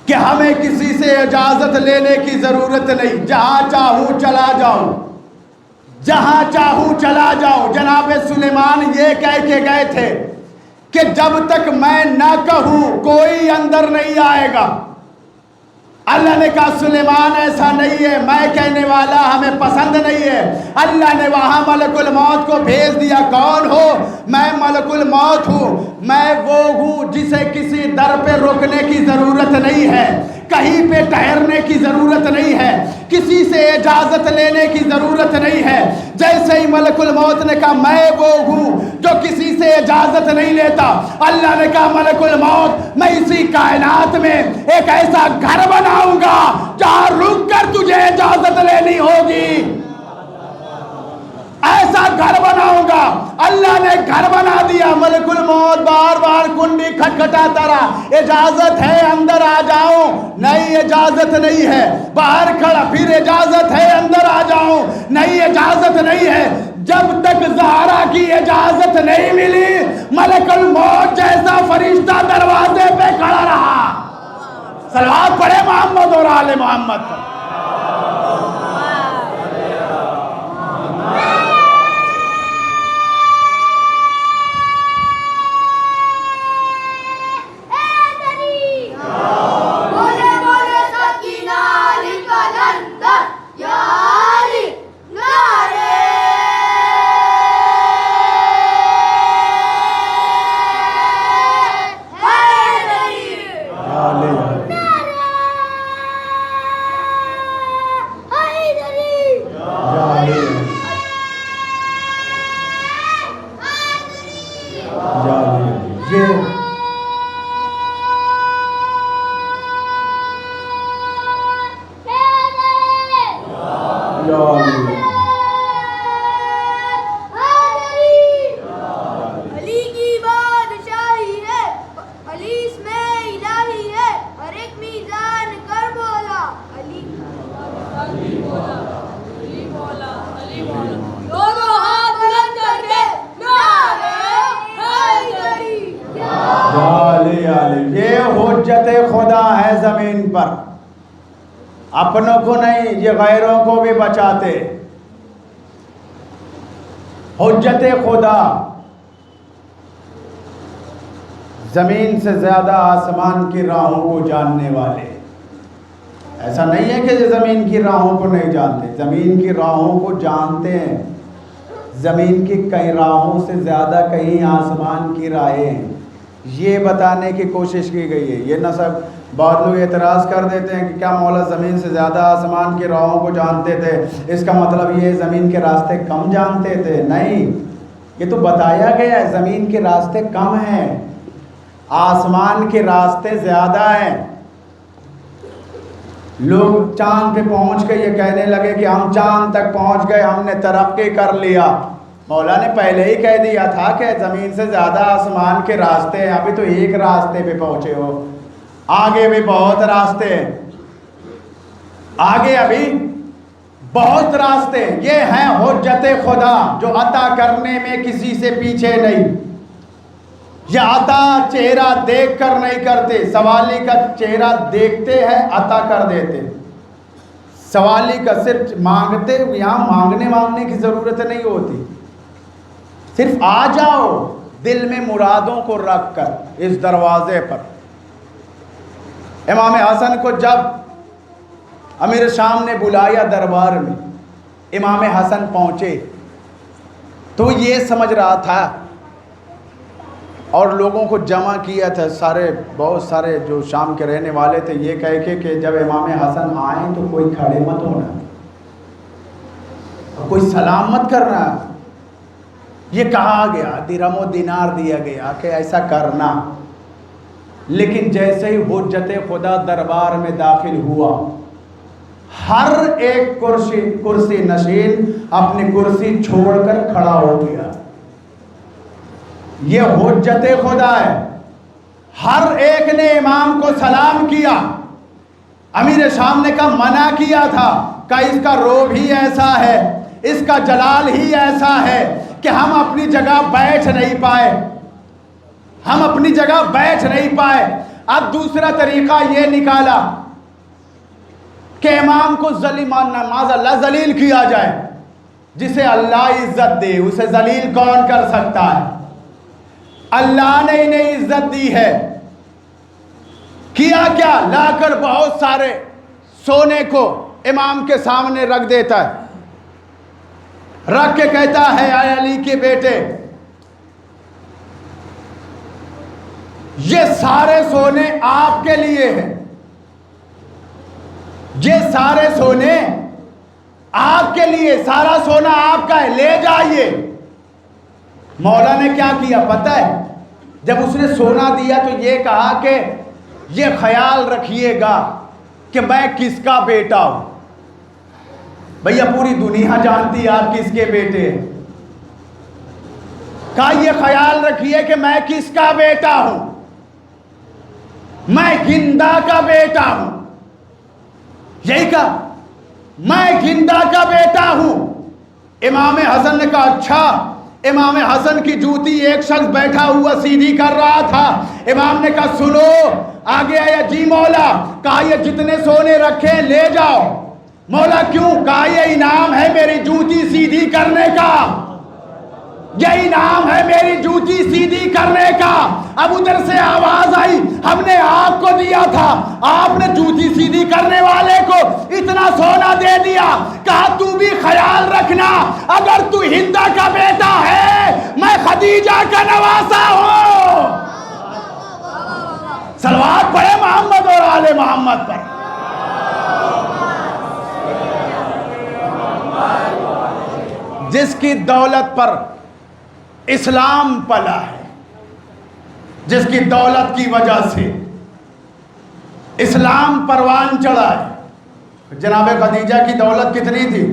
کہ ہمیں کسی سے اجازت لینے کی ضرورت نہیں، جہاں چاہوں چلا جاؤں، جہاں چاہوں چلا جاؤں۔ جناب سلیمان یہ کہہ کے گئے تھے کہ جب تک میں نہ کہوں کوئی اندر نہیں آئے گا۔ اللہ نے کہا سلیمان ایسا نہیں ہے، میں کہنے والا ہمیں پسند نہیں ہے۔ اللہ نے وہاں ملک الموت کو بھیج دیا۔ کون ہو؟ میں ملک الموت ہوں، میں وہ ہوں جسے کسی در پہ رکنے کی ضرورت نہیں ہے، کہیں پہ ٹھہرنے کی ضرورت نہیں ہے، کسی سے اجازت لینے کی ضرورت نہیں ہے۔ جیسے ہی ملک الموت نے کہا میں وہ ہوں جو کسی سے اجازت نہیں لیتا، اللہ نے کہا ملک الموت میں اسی کائنات میں ایک ایسا گھر بناؤں گا جہاں رک کر تجھے اجازت لینی ہوگی، ایسا گھر بناؤں گا۔ اللہ نے گھر بنا دیا۔ ملک الموت بار بار کنڈی کھٹکھٹاتا رہا، اجازت ہے اندر آ جاؤں؟ نہیں اجازت نہیں ہے۔ باہر کھڑا، پھر اجازت ہے اندر آ جاؤں؟ نہیں اجازت نہیں ہے۔ جب تک زہرا کی اجازت نہیں ملی، ملک الموت جیسا فرشتہ دروازے پہ کھڑا رہا۔ صلوات پڑھے محمد اور آل محمد پر۔ یہ حجت خدا ہے زمین پر، اپنوں کو نہیں، یہ غیروں کو بھی بچاتے۔ حجت خدا زمین سے زیادہ آسمان کی راہوں کو جاننے والے۔ ایسا نہیں ہے کہ زمین کی راہوں کو نہیں جانتے، زمین کی راہوں کو جانتے ہیں۔ زمین کی کئی راہوں سے زیادہ کہیں آسمان کی راہیں ہیں، یہ بتانے کی کوشش کی گئی ہے۔ یہ نہ سب بعض لوگ اعتراض کر دیتے ہیں کہ کیا مولا زمین سے زیادہ آسمان کی راہوں کو جانتے تھے، اس کا مطلب یہ زمین کے راستے کم جانتے تھے؟ نہیں، یہ تو بتایا گیا ہے زمین کے راستے کم ہیں، آسمان کے راستے زیادہ ہیں۔ لوگ چاند پہ پہنچ کے یہ کہنے لگے کہ ہم چاند تک پہنچ گئے، ہم نے ترقی کر لیا۔ مولا نے پہلے ہی کہہ دیا تھا کہ زمین سے زیادہ آسمان کے راستے ہیں، ابھی تو ایک راستے پہ پہنچے ہو، آگے بھی بہت راستے ہیں، آگے ابھی بہت راستے ہیں۔ یہ ہیں حجت خدا جو عطا کرنے میں کسی سے پیچھے نہیں۔ یہ عطا چہرہ دیکھ کر نہیں کرتے، سوالی کا چہرہ دیکھتے ہیں عطا کر دیتے۔ سوالی کا صرف مانگتے، یہاں مانگنے کی ضرورت نہیں ہوتی، صرف آ جاؤ دل میں مرادوں کو رکھ کر اس دروازے پر۔ امام حسن کو جب امیر شام نے بلایا دربار میں، امام حسن پہنچے تو یہ سمجھ رہا تھا اور لوگوں کو جمع کیا تھا، بہت سارے جو شام کے رہنے والے تھے، یہ کہہ کے کہ جب امام حسن آئیں تو کوئی کھڑے مت ہونا، کوئی سلام مت کرنا۔ یہ کہا گیا، درہم و دینار دیا گیا کہ ایسا کرنا۔ لیکن جیسے ہی حجت خدا دربار میں داخل ہوا، ہر ایک کرسی نشین اپنی کرسی چھوڑ کر کھڑا ہو گیا۔ یہ حجت خدا ہے۔ ہر ایک نے امام کو سلام کیا۔ امیر شام نے کہا منع کیا تھا کہ اس کا روب ہی ایسا ہے، اس کا جلال ہی ایسا ہے کہ ہم اپنی جگہ بیٹھ نہیں پائے، ہم اپنی جگہ بیٹھ نہیں پائے۔ اب دوسرا طریقہ یہ نکالا کہ امام کو معاذ اللہ ذلیل کیا جائے. جسے اللہ عزت دے اسے ذلیل کون کر سکتا ہے؟ اللہ نے انہیں عزت دی ہے. کیا کیا؟ لا کر بہت سارے سونے کو امام کے سامنے رکھ دیتا ہے. رکھ کے کہتا ہے اے علی کے بیٹے یہ سارے سونے آپ کے لیے ہیں. یہ سارے سونے آپ کے لیے، سارا سونا آپ کا ہے، لے جائیے. مولا نے کیا کیا پتہ ہے؟ جب اس نے سونا دیا تو یہ کہا کہ یہ خیال رکھیے گا کہ میں کس کا بیٹا ہوں. بھیا پوری دنیا جانتی ہے آپ کس کے بیٹے ہیں. کہا یہ خیال رکھیے کہ میں کس کا بیٹا ہوں. میں گندا کا بیٹا ہوں. یہی کہا میں گندا کا بیٹا ہوں. امام حسن نے کہا اچھا. امام حسن کی جوتی ایک شخص بیٹھا ہوا سیدھی کر رہا تھا. امام نے کہا سنو. آگے آیا جی مولا. کہا یہ جتنے سونے رکھے لے جاؤ. مولا کیوں؟ کہا یہ انعام ہے میری جوتی سیدھی کرنے کا. یہ انعام ہے میری جوتی سیدھی کرنے کا. اب ادھر سے آواز آئی ہم نے آپ کو دیا تھا، آپ نے جوتی سیدھی کرنے والے کو اتنا سونا دے دیا. کہا تو بھی خیال رکھنا اگر تو ہندا کا بیٹا ہے میں خدیجہ کا نواسا ہوں. صلوات پڑھے محمد اور آل محمد پر. جس کی دولت پر اسلام پلا ہے، جس کی دولت کی وجہ سے اسلام پروان چڑھا ہے. جناب خدیجہ کی دولت کتنی تھی؟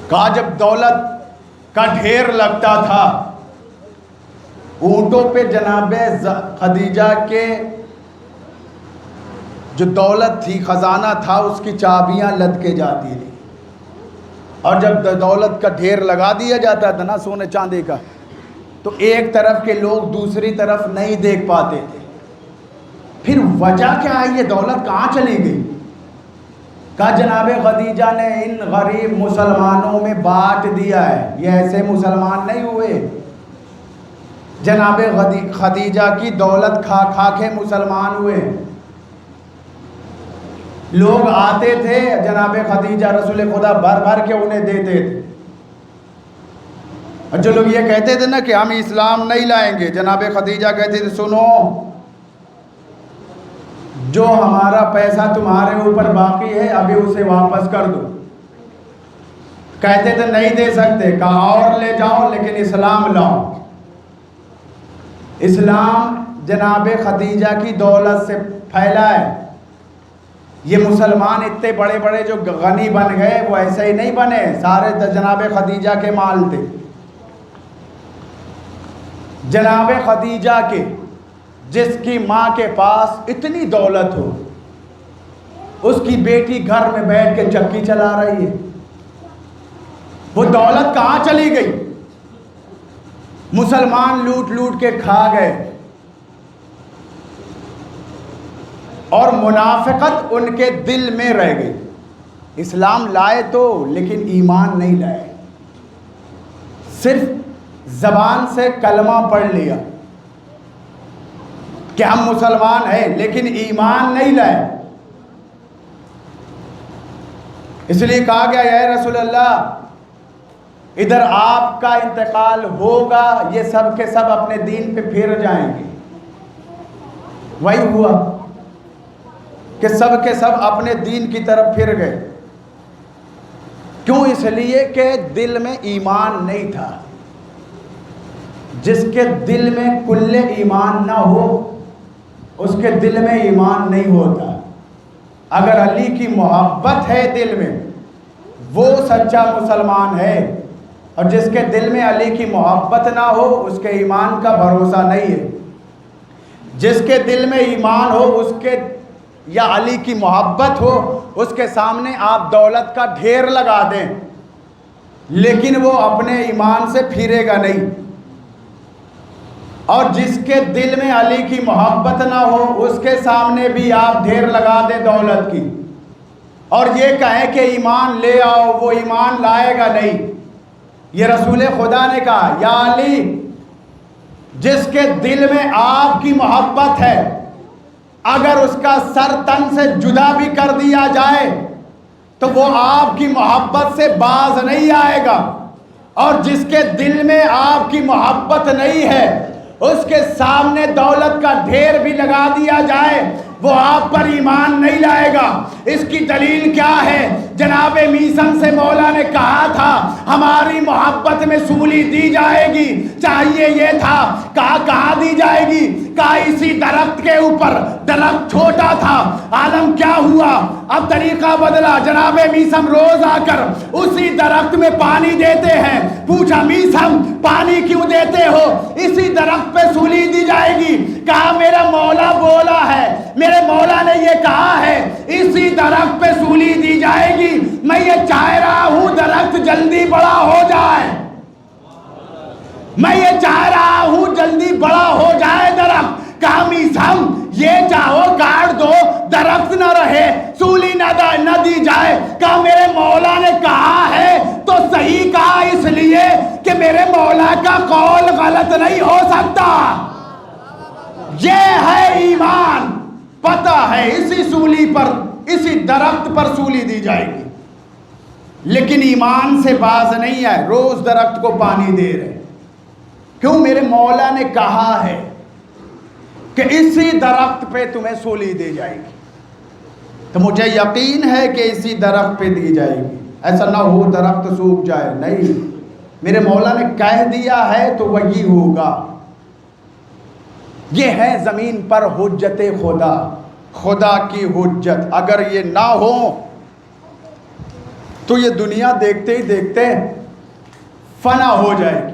کہا جب دولت کا ڈھیر لگتا تھا اونٹوں پہ جناب خدیجہ کے جو دولت تھی خزانہ تھا اس کی چابیاں لد کے جاتی تھی. اور جب دولت کا ڈھیر لگا دیا جاتا تھا نا سونے چاندی کا تو ایک طرف کے لوگ دوسری طرف نہیں دیکھ پاتے تھے. پھر وجہ کیا ہے؟ یہ دولت کہاں چلی گئی؟ کہا جناب خدیجہ نے ان غریب مسلمانوں میں بانٹ دیا ہے. یہ ایسے مسلمان نہیں ہوئے. جناب خدیجہ کی دولت کھا کھا کے مسلمان ہوئے. لوگ آتے تھے جناب خدیجہ رسول خدا بھر بھر کے انہیں دیتے تھے. اور جو لوگ یہ کہتے تھے نا کہ ہم اسلام نہیں لائیں گے، جناب خدیجہ کہتے تھے سنو جو ہمارا پیسہ تمہارے اوپر باقی ہے ابھی اسے واپس کر دو. کہتے تھے نہیں دے سکتے. کہا اور لے جاؤ لیکن اسلام لاؤ. اسلام جناب خدیجہ کی دولت سے پھیلا ہے. یہ مسلمان اتنے بڑے بڑے جو غنی بن گئے وہ ایسے ہی نہیں بنے، سارے جناب خدیجہ کے مال تھے. جناب خدیجہ کے جس کی ماں کے پاس اتنی دولت ہو اس کی بیٹی گھر میں بیٹھ کے چکی چلا رہی ہے. وہ دولت کہاں چلی گئی؟ مسلمان لوٹ لوٹ کے کھا گئے. اور منافقت ان کے دل میں رہ گئی. اسلام لائے تو لیکن ایمان نہیں لائے. صرف زبان سے کلمہ پڑھ لیا کہ ہم مسلمان ہیں لیکن ایمان نہیں لائے. اس لیے کہا گیا اے رسول اللہ ادھر آپ کا انتقال ہوگا یہ سب کے سب اپنے دین پہ پھر جائیں گے. وہی ہوا کہ سب کے سب اپنے دین کی طرف پھر گئے. کیوں؟ اس لیے کہ دل میں ایمان نہیں تھا. جس کے دل میں کل ایمان نہ ہو اس کے دل میں ایمان نہیں ہوتا. اگر علی کی محبت ہے دل میں وہ سچا مسلمان ہے، اور جس کے دل میں علی کی محبت نہ ہو اس کے ایمان کا بھروسہ نہیں ہے. جس کے دل میں ایمان ہو اس کے یا علی کی محبت ہو اس کے سامنے آپ دولت کا ڈھیر لگا دیں لیکن وہ اپنے ایمان سے پھرے گا نہیں. اور جس کے دل میں علی کی محبت نہ ہو اس کے سامنے بھی آپ ڈھیر لگا دیں دولت کی اور یہ کہیں کہ ایمان لے آؤ، وہ ایمان لائے گا نہیں۔ یہ رسول خدا نے کہا یا علی، جس کے دل میں آپ کی محبت ہے اگر اس کا سر تن سے جدا بھی کر دیا جائے تو وہ آپ کی محبت سے باز نہیں آئے گا، اور جس کے دل میں آپ کی محبت نہیں ہے اس کے سامنے دولت کا ڈھیر بھی لگا دیا جائے وہ آپ پر ایمان نہیں لائے گا۔ اس کی دلیل کیا ہے؟ جناب میسم سے مولا نے کہا تھا ہماری محبت میں سولی دی جائے گی، چاہیے یہ تھا، کہاں دی جائے گی؟ کہا اسی درخت کے اوپر، درخت چھوٹا تھا، عالم کیا ہوا؟ اب طریقہ بدلا، جناب میسم روز آ کر اسی درخت میں پانی دیتے ہیں۔ پوچھا میسم پانی کیوں دیتے ہو؟ اسی درخت پہ سولی دی جائے گی۔ کہا میرا مولا بولا ہے، میرے مولا نے یہ کہا ہے اسی درخت پہ سولی دی جائے گی، میں یہ چاہ رہا ہوں درخت جلدی بڑا ہو جائے، میں یہ چاہ رہا ہوں جلدی بڑا ہو جائے درخت۔ کہا میسم یہ چاہو کاٹ دو، درخت نہ رہے، سولی نہ دی جائے۔ کہا میرے مولا نے کہا ہے تو صحیح کہا، اس لیے کہ میرے مولا کا قول غلط نہیں ہو سکتا۔ یہ ہے ایمان، پتہ ہے اسی سولی پر، اسی درخت پر سولی دی جائے گی، لیکن ایمان سے باز نہیں آئے، روز درخت کو پانی دے رہے۔ کیوں؟ میرے مولا نے کہا ہے کہ اسی درخت پہ تمہیں سولی دی جائے گی، تو مجھے یقین ہے کہ اسی درخت پہ دی جائے گی، ایسا نہ ہو درخت سوکھ جائے، نہیں، میرے مولا نے کہہ دیا ہے تو وہی ہوگا۔ یہ ہے زمین پر حجت خدا، خدا کی حجت۔ اگر یہ نہ ہو تو یہ دنیا دیکھتے ہی دیکھتے فنا ہو جائے گی۔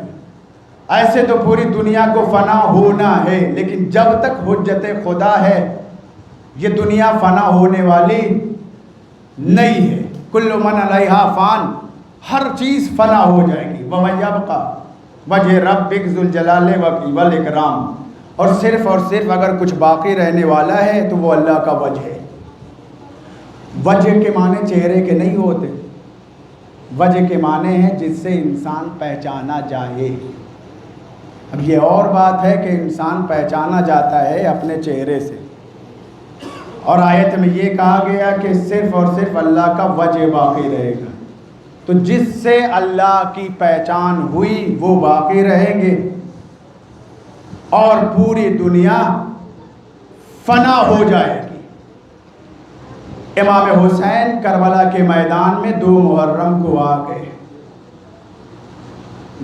ایسے تو پوری دنیا کو فنا ہونا ہے، لیکن جب تک حجت خدا ہے یہ دنیا فنا ہونے والی نہیں ہے۔ کل من علیہا فان، ہر چیز فنا ہو جائے گی۔ وَيَبْقَى وَجْهُ رَبِّكَ ذُو الْجَلَالِ وَالْإِكْرَامِ، اور صرف اگر کچھ باقی رہنے والا ہے تو وہ اللہ کا وجہ ہے۔ وجہ کے معنی چہرے کے نہیں ہوتے، وجہ کے معنی ہے جس سے انسان پہچانا جائے۔ اب یہ اور بات ہے کہ انسان پہچانا جاتا ہے اپنے چہرے سے، اور آیت میں یہ کہا گیا کہ صرف اور صرف اللہ کا وجہ باقی رہے گا، تو جس سے اللہ کی پہچان ہوئی وہ باقی رہیں گے اور پوری دنیا فنا ہو جائے گی۔ امام حسین کربلا کے میدان میں 2 محرم کو آ گئے،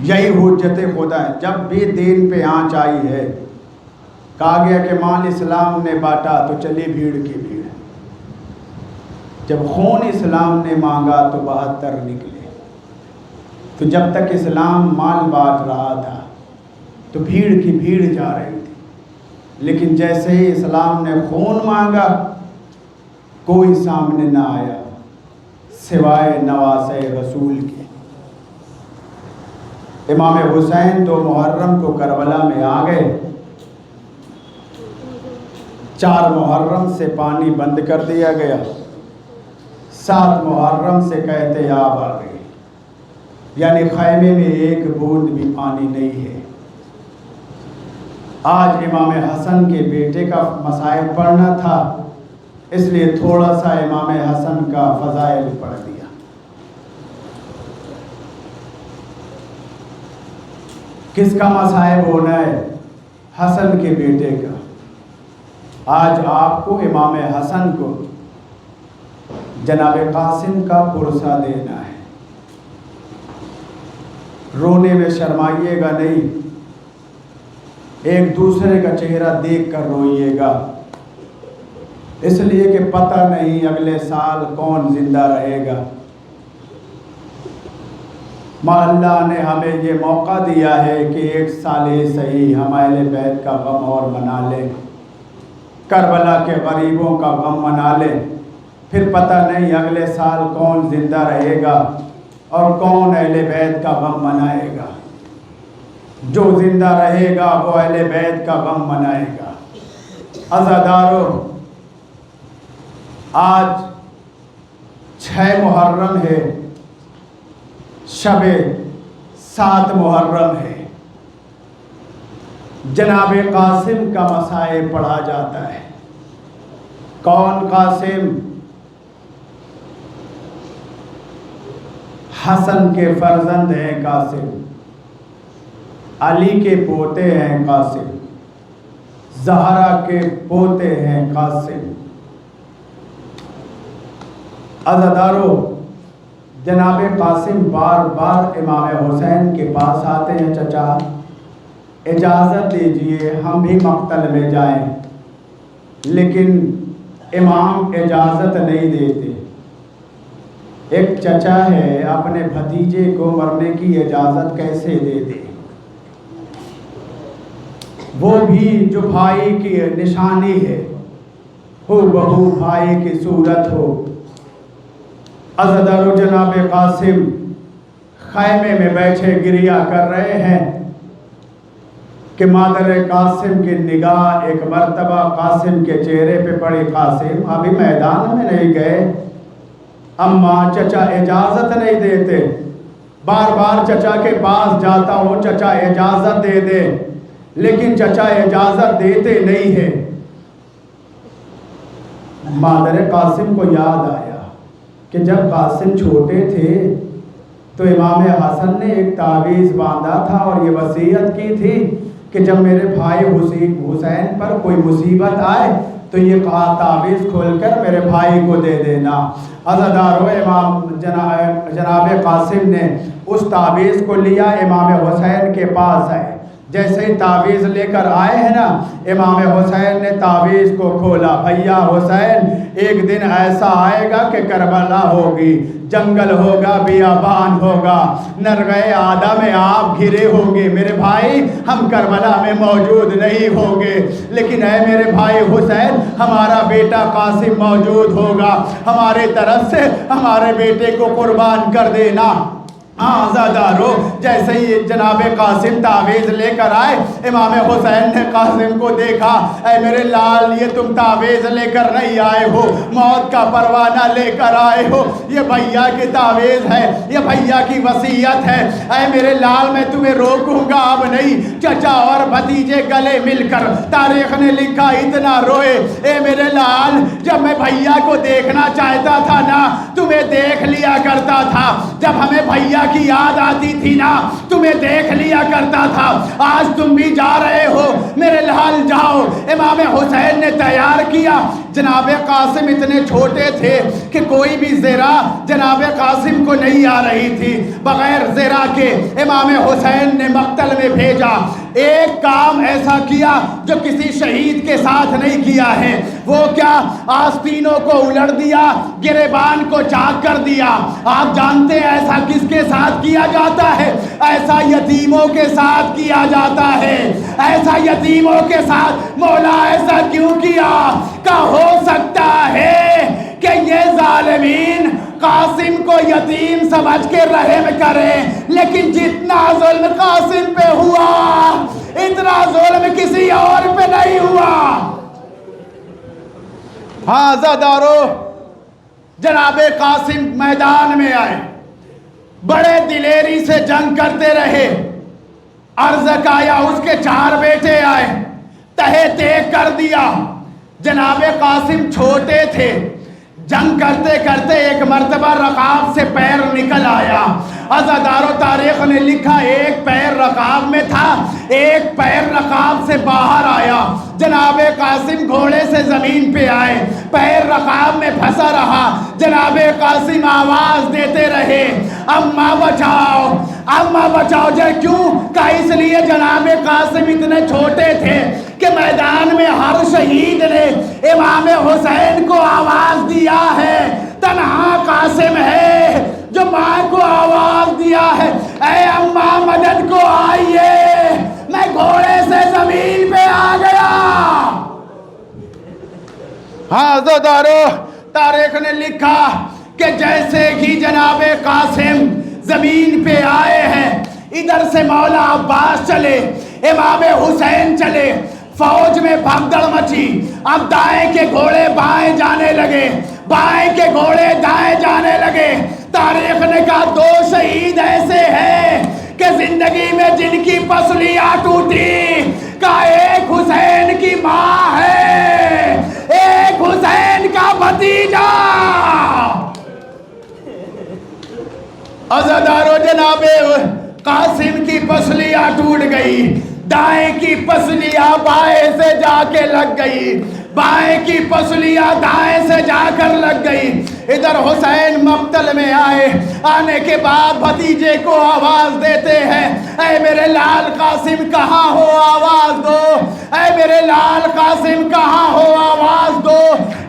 یہی حجت خدا ہے۔ جب بھی دین پہ آنچ آئی ہے، کہا گیا کہ مال اسلام نے بانٹا تو چلی بھیڑ کی بھیڑ، جب خون اسلام نے مانگا تو 72 نکلے۔ تو جب تک اسلام مال بانٹ رہا تھا تو بھیڑ کی بھیڑ جا رہی تھی، لیکن جیسے ہی اسلام نے خون مانگا کوئی سامنے نہ آیا سوائے نواسے رسول کے۔ امام حسین 2 محرم کو کربلا میں آ گئے، 4 محرم سے پانی بند کر دیا گیا، 7 محرم سے کہتے آب آ گئی، یعنی خیمے میں ایک بوند بھی پانی نہیں ہے۔ آج امام حسن کے بیٹے کا مصائب پڑھنا تھا، اس لیے تھوڑا سا امام حسن کا فضائل پڑھ دیا۔ کس کا مصائب ہونا ہے؟ حسن کے بیٹے کا۔ آج آپ کو امام حسن کو جناب قاسم کا پرسہ دینا ہے۔ رونے میں شرمائیے گا نہیں، ایک دوسرے کا چہرہ دیکھ کر روئیے گا، اس لیے کہ پتہ نہیں اگلے سال کون زندہ رہے گا۔ اللہ نے ہمیں یہ موقع دیا ہے کہ 1 سال صحیح ہم اہل بیت کا غم اور منا لیں، کربلا کے غریبوں کا غم منا لیں، پھر پتہ نہیں اگلے سال کون زندہ رہے گا اور کون اہل بیت کا غم منائے گا۔ جو زندہ رہے گا وہ اہل بیت کا غم منائے گا۔ عزادارو، آج 6 محرم ہے، شب 7 محرم ہے۔ جناب قاسم کا مسائے پڑھا جاتا ہے۔ کون قاسم؟ حسن کے فرزند ہیں قاسم، علی کے پوتے ہیں قاسم، زہرا کے پوتے ہیں قاسم۔ عزادارو، جناب قاسم بار بار امام حسین کے پاس آتے ہیں، چچا اجازت دیجئے ہم بھی مقتل میں جائیں، لیکن امام اجازت نہیں دیتے۔ ایک چچا ہے، اپنے بھتیجے کو مرنے کی اجازت کیسے دے دے؟ وہ بھی جو بھائی کی نشانی ہے، ہو بہو بھائی کی صورت ہو۔ عزادارو، جناب قاسم خیمے میں بیٹھے گریہ کر رہے ہیں کہ مادر قاسم کی نگاہ ایک مرتبہ قاسم کے چہرے پہ پڑی۔ قاسم ابھی میدان میں نہیں گئے، اماں چچا اجازت نہیں دیتے، بار بار چچا کے پاس جاتا ہوں، چچا اجازت دے دے، لیکن چچا اجازت دیتے نہیں ہے۔ مادر قاسم کو یاد آیا کہ جب قاسم چھوٹے تھے تو امام حسن نے ایک تعویذ باندھا تھا اور یہ وصیت کی تھی کہ جب میرے بھائی حسین پر کوئی مصیبت آئے تو یہ تعویذ کھول کر میرے بھائی کو دے دینا۔ عزادارو، جناب قاسم نے اس تعویذ کو لیا، امام حسین کے پاس آئے۔ جیسے ہی تعویذ لے کر آئے ہیں نا، امام حسین نے تعویذ کو کھولا۔ بھیا حسین، ایک دن ایسا آئے گا کہ کربلا ہوگی، جنگل ہوگا، بیابان ہوگا، نرغے آدم میں آپ گھرے ہوں گے، میرے بھائی ہم کربلا میں موجود نہیں ہوں گے، لیکن اے میرے بھائی حسین، ہمارا بیٹا قاسم موجود ہوگا، ہمارے طرف سے ہمارے بیٹے کو قربان کر دینا۔ عزادارو، جیسے ہی جناب قاسم تعویذ لے کر آئے، امام حسین نے قاسم کو دیکھا، اے میرے لال، یہ تم تعویذ لے کر نہیں آئے ہو، موت کا پروانہ لے کر آئے ہو، یہ بھیا کی تعویذ ہے، یہ بھیا کی وصیت ہے، اے میرے لال میں تمہیں روکوں گا اب نہیں۔ چچا اور بھتیجے گلے مل کر، تاریخ نے لکھا اتنا روئے، اے میرے لال، جب میں بھیا کو دیکھنا چاہتا تھا نا، تمہیں دیکھ لیا کرتا تھا، جب ہمیں بھیا کی یاد آتی تھی نا، تمہیں دیکھ لیا کرتا تھا۔ آج تم بھی جا رہے ہو، میرے لال جاؤ۔ امام حسین نے تیار کیا۔ جناب قاسم اتنے چھوٹے تھے کہ کوئی بھی زرہ جناب قاسم کو نہیں آ رہی تھی، بغیر زرہ کے امام حسین نے مقتل میں بھیجا۔ ایک کام ایسا کیا جو کسی شہید کے ساتھ نہیں کیا ہے، وہ کیا؟ آستینوں کو الٹ دیا، گریبان کو چاک کر دیا۔ آپ جانتے ہیں ایسا کس کے ساتھ کیا جاتا ہے؟ ایسا یتیموں کے ساتھ کیا جاتا ہے، ایسا یتیموں کے ساتھ۔ مولا ایسا کیوں کیا؟ کہ ہو سکتا ہے کہ یہ ظالمین قاسم کو یتیم سمجھ کے رحم کریں، لیکن جتنا ظلم قاسم پہ ہوا اتنا ظلم کسی اور پہ نہیں ہوا۔ ہاں عزادارو، جناب قاسم میدان میں آئے، بڑے دلیری سے جنگ کرتے رہے۔ عرض کایا اس کے 4 بیٹے آئے، تہے تیگ کر دیا۔ جناب قاسم چھوٹے تھے، جنگ کرتے کرتے ایک مرتبہ رکاب سے پیر نکل آیا۔ عزادارو، تاریخ نے لکھا ایک پیر رکاب میں تھا، ایک پیر رکاب سے باہر آیا۔ جناب قاسم گھوڑے سے زمین پہ آئے، پیر رکاب میں پھنسا رہا۔ جناب قاسم آواز دیتے رہے، اماں بچاؤ، اماں بچاؤ۔ کیوں؟ کہ اس لیے جناب قاسم اتنے چھوٹے تھے کہ میدان میں ہر شہید نے امام حسین کو آواز دیا ہے، تنہا قاسم ہے جو ماں کو آواز دیا ہے، اے اماں مدد کو آئیے، میں گھوڑے سے زمین پہ آ گیا۔ ہاں عزادارو، تاریخ نے لکھا کہ جیسے ہی جناب قاسم زمین پہ آئے ہیں، ادھر سے مولا عباس چلے، امام حسین چلے، فوج میں بھگدڑ مچی، اب دائیں کے گھوڑے بائیں جانے لگے، بائیں کے گھوڑے دائیں جانے لگے۔ تاریخ نے کہا 2 شہید ایسے ہیں کہ زندگی میں جن کی پسلیاں ٹوٹی، کا ایک حسین کی ماں ہے، ایک حسین کا بھتیجا۔ عزادارو جناب قاسم کی پسلیاں ٹوٹ گئی، دائیں کی پسلیاں بائیں سے جا کے لگ گئی، بائیں کی پسلیاں دائیں سے جا کر لگ گئی۔ ادھر حسین مقتل میں آئے، آنے کے بعد بھتیجے کو آواز دیتے ہیں، اے میرے لال قاسم کہاں ہو آواز دو، اے میرے لال قاسم کہاں ہو آواز دو۔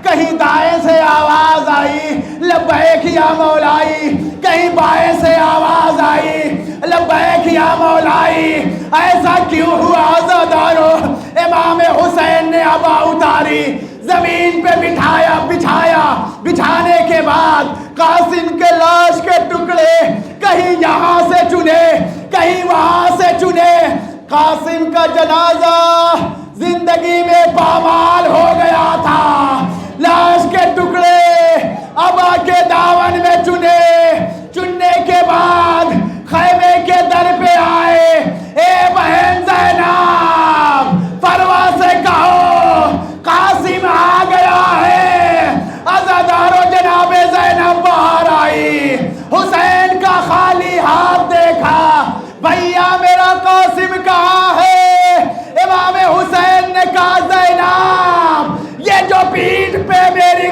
کہیں دائیں سے آواز آئی لبیک یا مولائی، کہیں بائیں سے آواز آئی لبیک یا مولائی۔ ایسا کیوں ہوا عزادارو؟ امام حسین نے ابا اتاری، زمین پہ بچھانے کے بعد قاسم کے لاش کے ٹکڑے کہیں یہاں سے چنے، کہیں وہاں سے چنے۔ قاسم کا جنازہ زندگی میں پامال ہو گیا تھا، لاش کے ٹکڑے ابا کے دامن میں چننے کے بعد خیمے کے در پہ آئے، اے بہن زینب فروا سے کہو قاسم آ گیا ہے۔ عزادارو جناب زینب باہر آئی، حسین کا خالی ہاتھ دیکھا، بھیا میرا قاسم کہاں ہے؟ امام حسین نے کہا زینب یہ جو پیٹھ پہ میری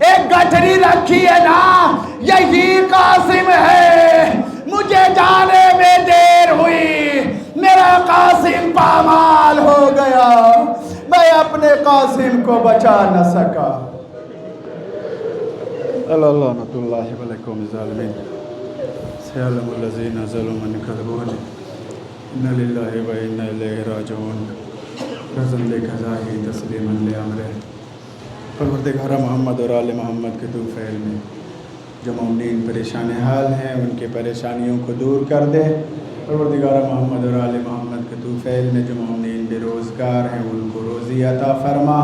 ایک گٹھری رکھی ہے نا، یہی قاسم ہے، مجھے جانے میں دیر ہوئی، میرا قاسم پامال ہو گیا، میں اپنے قاسم کو بچا نہ سکا۔ لعنت اللہ علیکم الظالمین، سیعلم الذین ظلموا من کذبون، ان للہ و انا الیہ راجعون، رزن دے کھزائی تسلیما لامرہ۔ پروردگار محمد اور آل محمد کے تو فعل میں جو مومنین پریشان حال ہیں ان کی پریشانیوں کو دور کر دے۔ پروردگار محمد اور آل محمد کے تو فعل میں جو مومنین بے روزگار ہیں ان کو روزی عطا فرما۔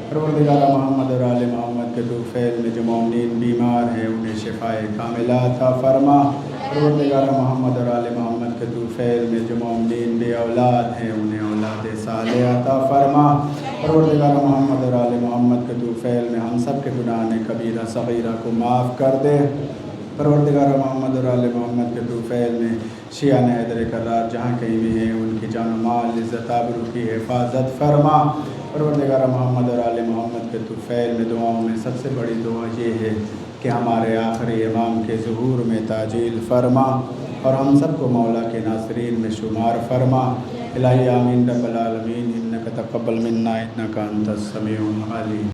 پروردگار محمد اور آل محمد کے تو فعل میں جو مومنین بیمار ہیں انہیں شفائے کاملہ عطا فرما۔ پروردگار محمد اور آل محمد کے تو فعل میں جو مومنین بے اولاد ہیں انہیں اولاد صالح عطا فرما۔ پروردگار محمد اور آل محمد کے تو فعل میں ہم سب کے گناہ کبیرہ صغیرہ کو معاف کر دے۔ پروردگار محمد اور آل محمد کے تو فعل میں شیعہ حیدر کرار جہاں کہیں بھی ہیں ان کی جان و مال عزت آبرو کی حفاظت فرما۔ پروردگار محمد اور آل محمد کے تو فعل میں دعاؤں میں سب سے بڑی دعا یہ ہے کہ ہمارے آخری امام کے ظہور میں تعجیل فرما اور ہم سب کو مولا کے ناصرین میں شمار فرما۔ الہی آمین رب العالمین، انک تقبل منا انک انت السمیع العلیم۔